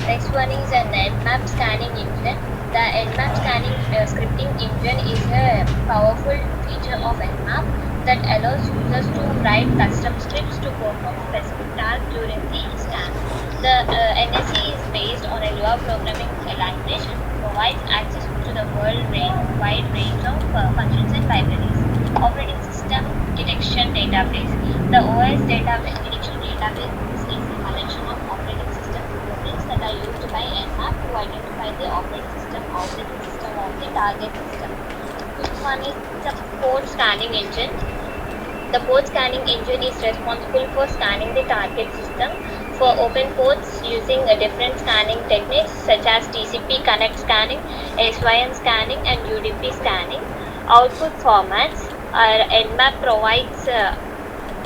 Next one is an Nmap scanning engine. The Nmap scanning scripting engine is a powerful feature of Nmap that allows users to write custom scripts to perform specific tasks during the scan. The NSE is based on a Lua programming language and provides access to the wide range of functions and libraries. Operating system detection database. The OS database detection database is a collection of operating system components that are used by Nmap to identify the operating system of the target system. This one is the port scanning engine. The port scanning engine is responsible for scanning the target system for open ports using different scanning techniques such as TCP connect scanning, SYN scanning, and UDP scanning. Output formats are Nmap provides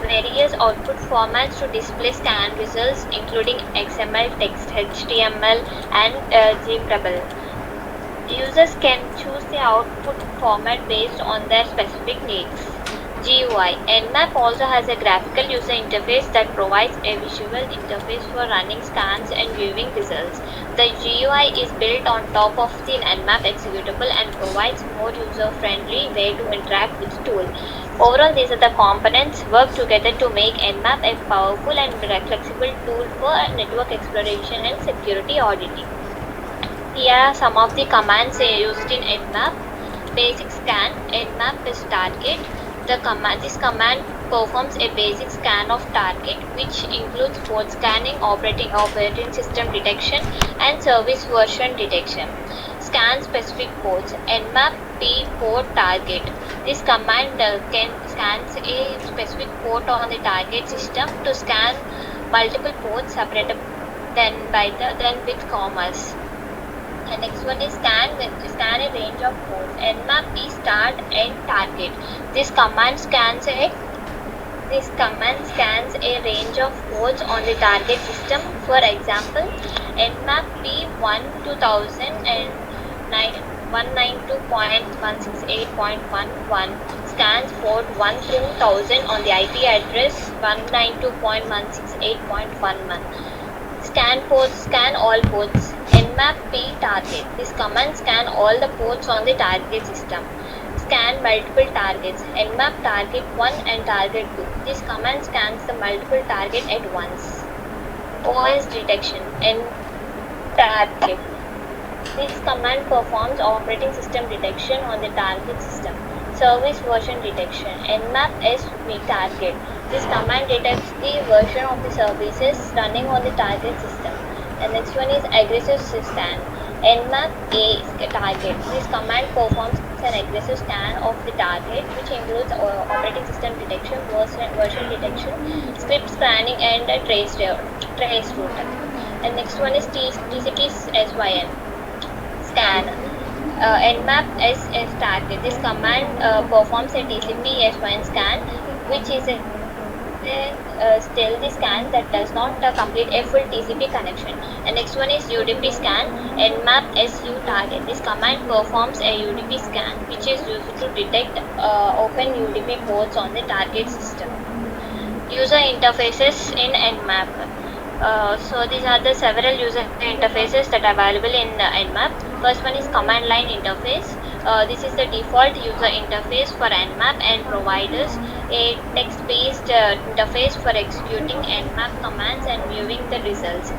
various output formats to display scan results, including XML, text, HTML, and gprble. Users can choose the output format based on their specific needs. GUI. Nmap also has a graphical user interface that provides a visual interface for running scans and viewing results. The GUI is built on top of the Nmap executable and provides more user-friendly way to interact with the tool. Overall, these are the components work together to make Nmap a powerful and flexible tool for network exploration and security auditing. Here are some of the commands used in Nmap. Basic scan. Nmap is target. This command performs a basic scan of target, which includes port scanning, operating system detection, and service version detection. Scan specific ports. Nmap p port target. This command scans a specific port on the target system to scan multiple ports separated then with commas. And next one is scan a range of ports. Nmap p start and target. This command scans a range of ports on the target system. For example, Nmap p1 192.168.11 scans port 1 through 1000 on the IP address 192.168.11. Scan all ports. Nmap p target. This command scan all the ports on the target system. Scan multiple targets. Nmap target 1 and target 2. This command scans the multiple target at once. OS detection. Target. This command performs operating system detection on the target system. Service version detection. Nmap SV target. This command detects the version of the services running on the target system. The next one is aggressive scan. Nmap A target. This command performs an aggressive scan of the target, which includes operating system detection, version detection, script scanning, and trace route. And next one is TCP SYN scan. Nmap S target. This command performs a TCP SYN scan, which is a stealthy scan that does not complete a full TCP connection. And next one is UDP scan. Nmap SU target. This command performs a UDP scan, which is used to detect open UDP ports on the target system. User interfaces in Nmap. So these are the several user interfaces that are available in Nmap. First one is command line interface. This is the default user interface for Nmap and provides a text-based interface for executing Nmap commands and viewing the results.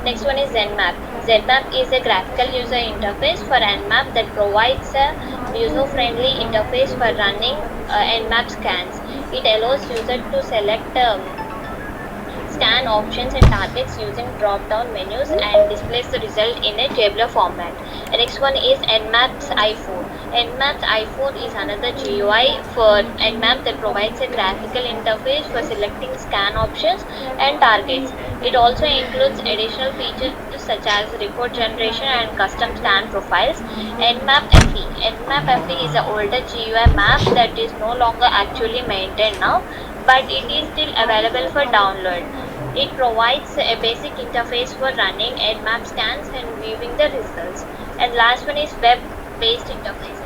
Next one is Zenmap. Zenmap is a graphical user interface for Nmap that provides a user-friendly interface for running Nmap scans. It allows user to select scan options and targets using drop-down menus and displays the result in a tabular format. The next one is Nmaps i4. Nmaps i4 is another GUI for Nmap that provides a graphical interface for selecting scan options and targets. It also includes additional features such as report generation and custom scan profiles. Nmap FE. Nmap FE is an older GUI map that is no longer actually maintained now, but it is still available for download. It provides a basic interface for running Nmap scans and viewing the results. And last one is web-based interfaces.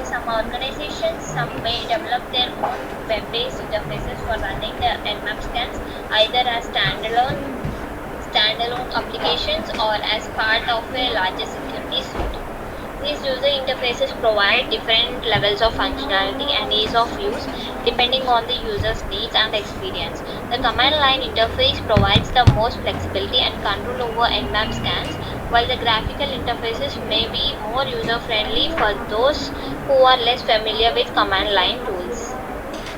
Some organizations, some may develop their own web-based interfaces for running the Nmap scans, either as standalone applications or as part of a larger security suite. These user interfaces provide different levels of functionality and ease of use depending on the user's needs and experience. The command line interface provides the most flexibility and control over Nmap scans, while the graphical interfaces may be more user-friendly for those who are less familiar with command line tools.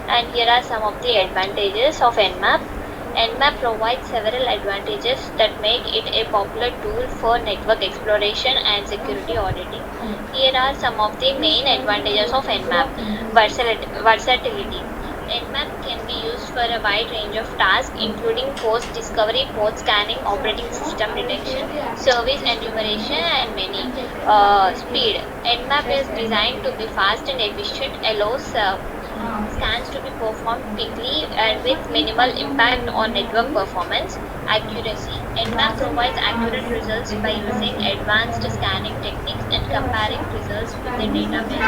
And here are some of the advantages of Nmap. Nmap provides several advantages that make it a popular tool for network exploration and security auditing. Here are some of the main advantages of Nmap. Versatility. Nmap can be used for a wide range of tasks, including post discovery, post scanning, operating system detection, service enumeration, and many. Speed. Nmap is designed to be fast and efficient, allows scans to be performed quickly and with minimal impact on network performance. Accuracy. Nmap provides accurate results by using advanced scanning techniques and comparing results with the database.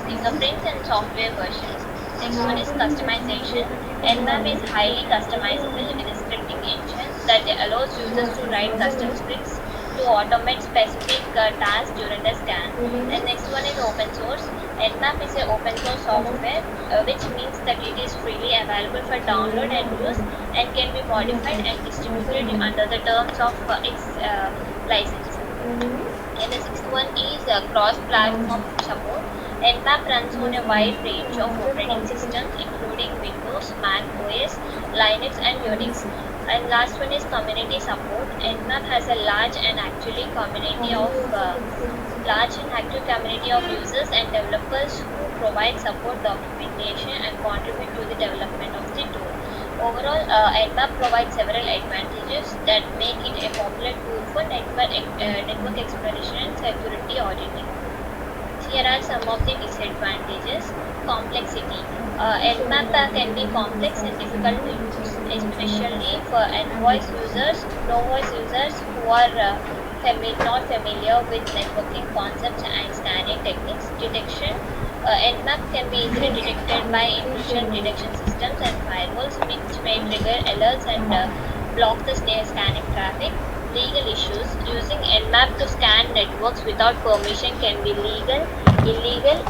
Fingerprints and software versions. Next one is customization. Nmap is highly customizable with a scripting engine that allows users to write custom scripts to automate specific tasks during the scan. And next one is open source. Nmap is an open source software, which means that it is freely available for download and use and can be modified and distributed under the terms of its license. And the sixth one is cross-platform support. Nmap runs on a wide range of operating systems, including Windows, Mac OS, Linux, and Unix. And last one is community support. Nmap has a large and active community of users and developers who provide support, documentation, and contribute to the development of the tool. Overall, Nmap provides several advantages that make it a popular tool for network exploration and security auditing. Here are some of the disadvantages. Complexity. Nmap can be complex and difficult to use, especially for no-voice users who are not familiar with networking concepts and scanning techniques. Detection. Nmap can be easily detected by intrusion detection systems and firewalls, which may trigger alerts and block the scanning traffic. Legal issues. Using Nmap to scan networks without permission can be illegal,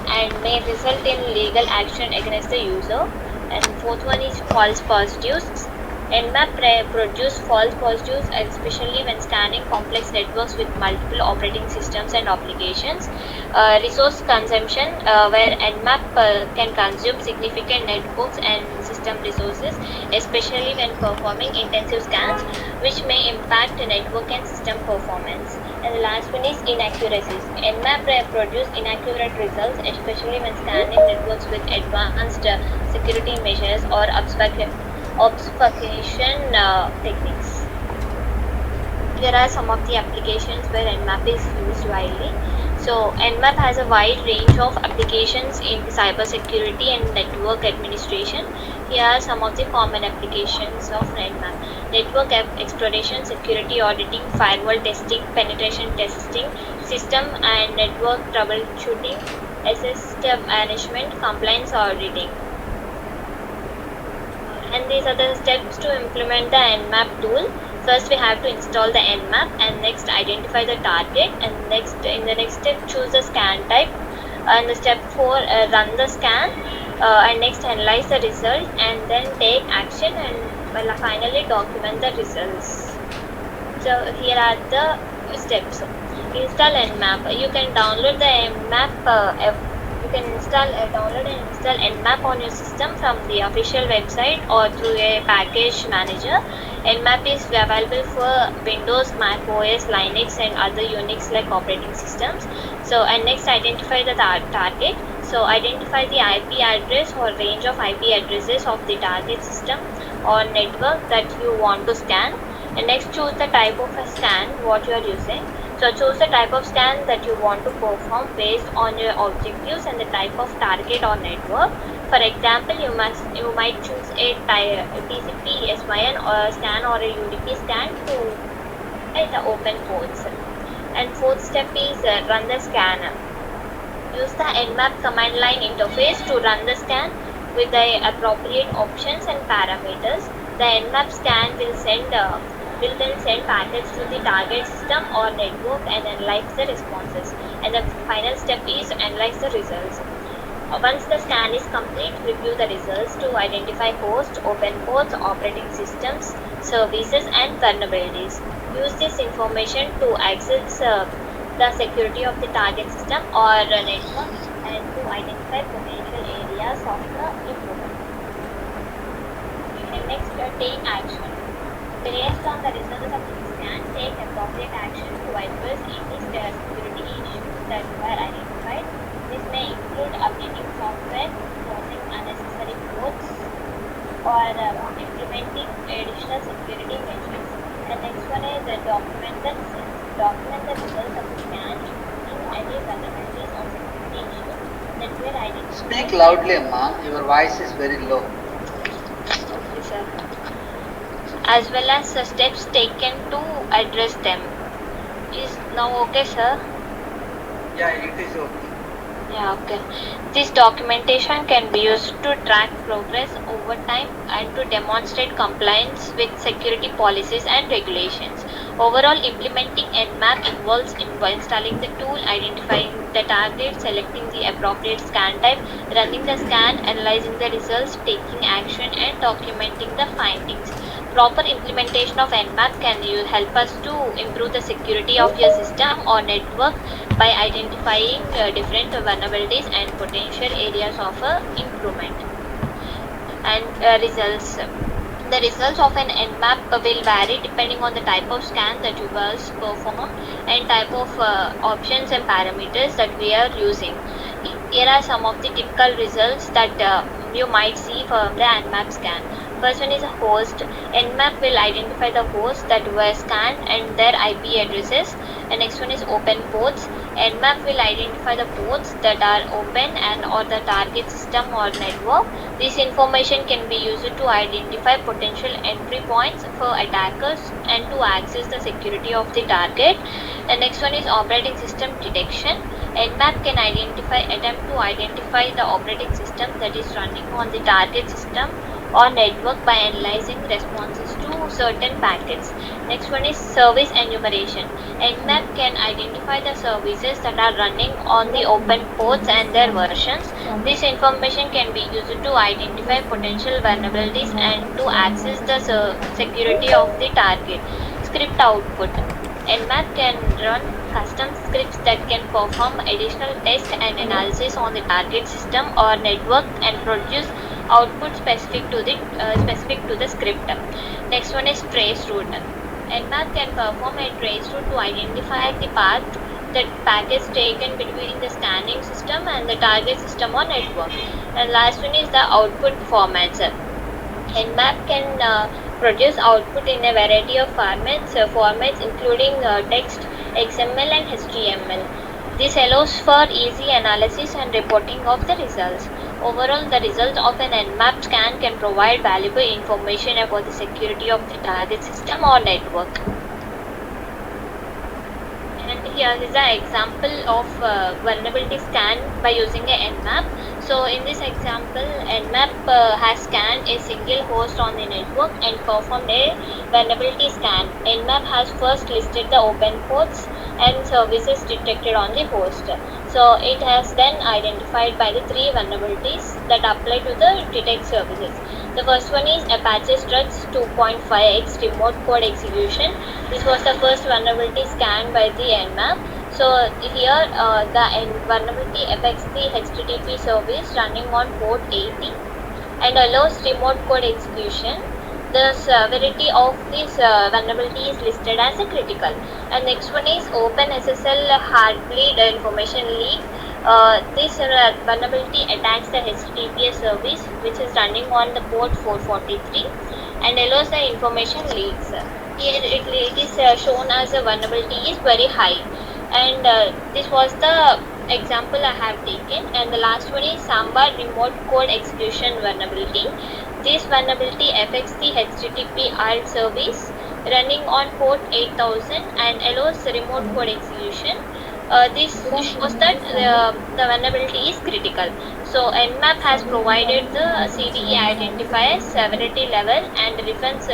and may result in legal action against the user. And fourth one is false positives. Nmap produce false positives, especially when scanning complex networks with multiple operating systems and applications. Resource consumption, where Nmap can consume significant networks and system resources, especially when performing intensive scans, which may impact network and system performance. And the last one is inaccuracies. Nmap produce inaccurate results, especially when scanning networks with advanced security measures or obfuscation techniques. Here are some of the applications where Nmap is used widely. So Nmap has a wide range of applications in cybersecurity and network administration. Here are some of the common applications of Nmap. Network exploration, security auditing, firewall testing, penetration testing, system and network troubleshooting, SST management, compliance auditing. these are the steps to implement the Nmap tool. First we have to install the Nmap, and next identify the target, and in the next step choose the scan type, and the step 4 run the scan, and next analyze the result, and then take action, and finally document the results. So here are the steps. Install Nmap. You can download the Nmap. You can download and install Nmap on your system from the official website or through a package manager. Nmap is available for Windows, Mac OS, Linux, and other Unix like operating systems. So, and next identify the target. So identify the IP address or range of IP addresses of the target system or network that you want to scan. And next choose the type of a scan what you are using. So choose the type of scan that you want to perform based on your objectives and the type of target or network. For example, you might choose a TCP SYN or scan or a UDP scan to the open ports. And fourth step is run the scanner. Use the Nmap command line interface to run the scan with the appropriate options and parameters. The Nmap scan will then send packets to the target system or network and analyze the responses. And the final step is analyze the results. Once the scan is complete, review the results to identify hosts, open ports, operating systems, services, and vulnerabilities. Use this information to access the security of the target system or network and to identify potential areas of the improvement. And next, take action. Based on the results of the scan, take appropriate action to address any security issues that were identified. This may include updating software, closing unnecessary ports, or implementing additional security measures. The next one is document the results. Document the results of the scan, including any vulnerabilities or security issues that were identified. Speak loudly, Amma. Your voice is very low. Okay, sir. As well as the steps taken to address them. Is now okay, sir? Yeah, it is okay. Yeah, okay. This documentation can be used to track progress over time and to demonstrate compliance with security policies and regulations. Overall, implementing Nmap involves installing the tool, identifying the target, selecting the appropriate scan type, running the scan, analyzing the results, taking action, and documenting the findings. Proper implementation of Nmap can help us to improve the security of your system or network by identifying different vulnerabilities and potential areas of improvement. And results. The results of an Nmap will vary depending on the type of scan that you must perform and type of options and parameters that we are using. Here are some of the typical results that you might see from the Nmap scan. First one is a host. Nmap will identify the hosts that were scanned and their IP addresses. The next one is open ports. Nmap will identify the ports that are open and or the target system or network. This information can be used to identify potential entry points for attackers and to access the security of the target. The next one is operating system detection. Nmap can attempt to identify the operating system that is running on the target system or network by analyzing responses to certain packets. Next one is service enumeration. Nmap can identify the services that are running on the open ports and their versions. This information can be used to identify potential vulnerabilities and to access the security of the target. Script output. Nmap can run custom scripts that can perform additional tests and analysis on the target system or network and produce output specific to the script. Next one is trace route. Nmap can perform a trace route to identify the path that packets taken between the scanning system and the target system or network. And last one is the output formats. Nmap can produce output in a variety of formats including text, XML and HTML. This allows for easy analysis and reporting of the results. Overall, the result of an Nmap scan can provide valuable information about the security of the target system or network. And here is an example of vulnerability scan by using a Nmap. So in this example, Nmap has scanned a single host on the network and performed a vulnerability scan. Nmap has first listed the open ports and services detected on the host. So it has then identified by the three vulnerabilities that apply to the detect services. The first one is Apache Struts 2.5x remote code execution. This was the first vulnerability scanned by the Nmap. So here the vulnerability affects the HTTP service running on port 80 and allows remote code execution. The severity of this vulnerability is listed as a critical. And next one is OpenSSL Heartbleed information leak. This vulnerability attacks the HTTPS service which is running on the port 443 and allows the information leaks. Here it is shown as the vulnerability is very high. And this was the example I have taken. And the last one is Samba remote code execution vulnerability. This vulnerability affects the HTTP ALT service running on port 8000 and allows remote code execution. This shows that the vulnerability is critical. So Nmap has provided the CVE identifier, severity level and reference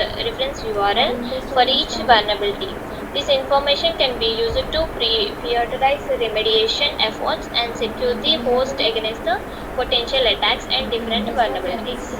URL for each vulnerability. This information can be used to prioritize remediation efforts and secure the host against the potential attacks and different vulnerabilities.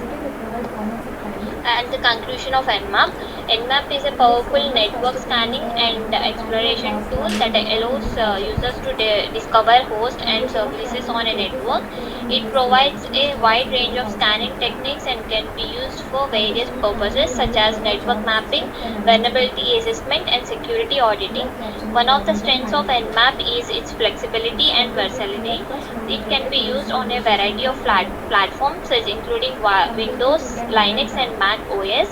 And the conclusion of Nmap. Nmap is a powerful network scanning and exploration tool that allows users to discover hosts and services on a network. It provides a wide range of scanning techniques and can be used for various purposes such as network mapping, vulnerability assessment, and security auditing. One of the strengths of Nmap is its flexibility and versatility. It can be used on a variety of platforms including Windows, Linux, and Mac OS.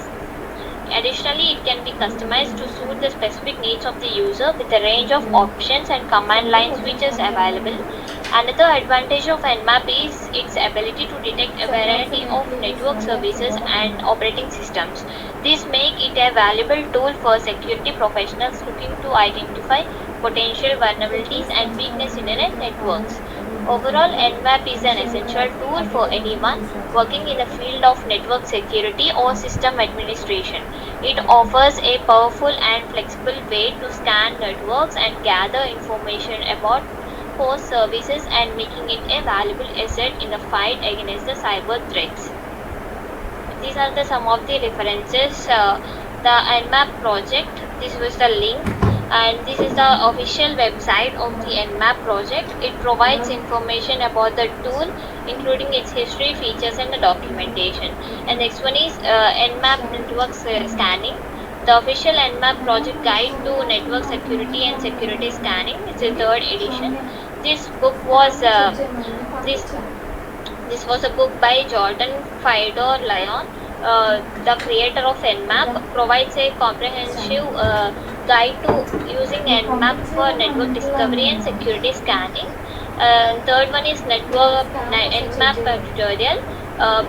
Additionally, it can be customized to suit the specific needs of the user with a range of options and command line switches available. Another advantage of Nmap is its ability to detect a variety of network services and operating systems. This makes it a valuable tool for security professionals looking to identify potential vulnerabilities and weaknesses in networks. Overall, Nmap is an essential tool for anyone working in the field of network security or system administration. It offers a powerful and flexible way to scan networks and gather information about host services and making it a valuable asset in the fight against the cyber threats. These are some of the references. The Nmap project, this was the link, and this is the official website of the Nmap project. It provides information about the tool including its history, features, and the documentation. And next one is Nmap network scanning. The official Nmap project guide to network security and security scanning. It's a third edition. This book was this was a book by Jordan Fedor Lyon. The creator of Nmap provides a comprehensive guide to using Nmap for network discovery and security scanning. Third one is Nmap tutorial,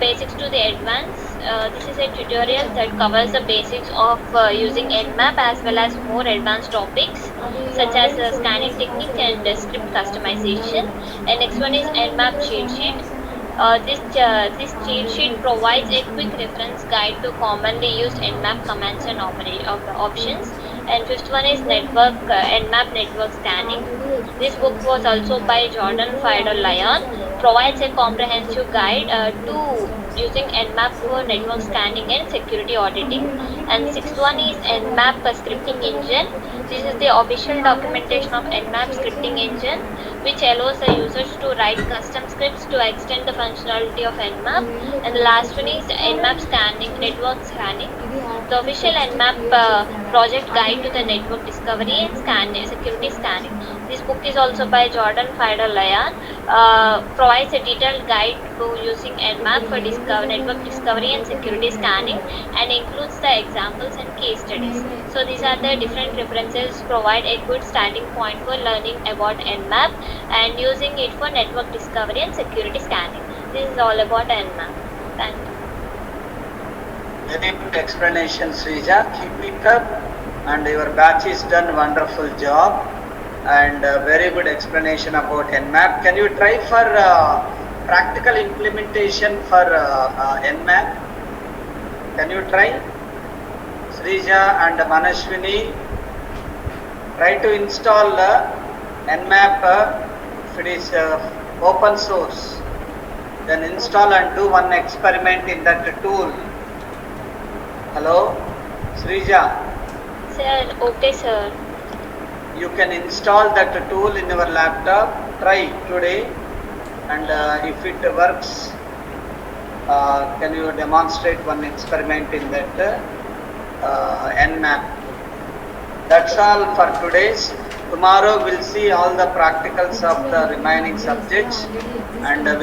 basics to the advanced. This is a tutorial that covers the basics of using Nmap as well as more advanced topics such as scanning technique and script customization. And next one is Nmap cheat sheet. This cheat sheet provides a quick reference guide to commonly used Nmap commands and options. And fifth one is Nmap network scanning. This book was also by Jordan Fedor Lyon. Provides a comprehensive guide to using Nmap for network scanning and security auditing. And sixth one is Nmap scripting engine. This is the official documentation of Nmap scripting engine, which allows the users to write custom scripts to extend the functionality of Nmap. And the last one is Nmap network scanning. The official Nmap project guide to the network discovery and security scanning. This book is also by Jordan Fedor Lyon. Provides a detailed guide to using Nmap for network discovery and security scanning and includes the examples and case studies. So these are the different references provide a good starting point for learning about Nmap and using it for network discovery and security scanning. This is all about Nmap. Thank you. Very good explanation, Srija. Keep it up, and your batch is done wonderful job, and very good explanation about Nmap. Can you try for practical implementation for Nmap. Can you try? Srija and Manashwini, try to install Nmap if it is open source. Then install and do one experiment in that tool. Hello, Srija. Sir, okay, sir. You can install that tool in your laptop. Try today, and if it works, can you demonstrate one experiment in that Nmap? That's all for today's. Tomorrow we'll see all the practicals of the remaining subjects, and I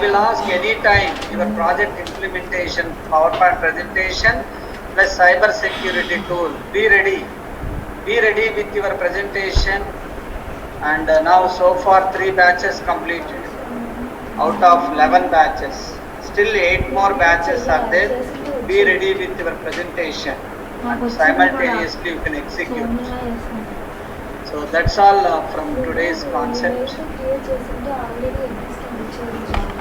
will ask anytime your project implementation, PowerPoint presentation plus cyber security tool. Be ready with your presentation. And now so far 3 batches completed out of 11 batches. Still 8 more batches are there. Be ready with your presentation and simultaneously you can execute. So that's all from today's concept. Create చేసింటే already existing picture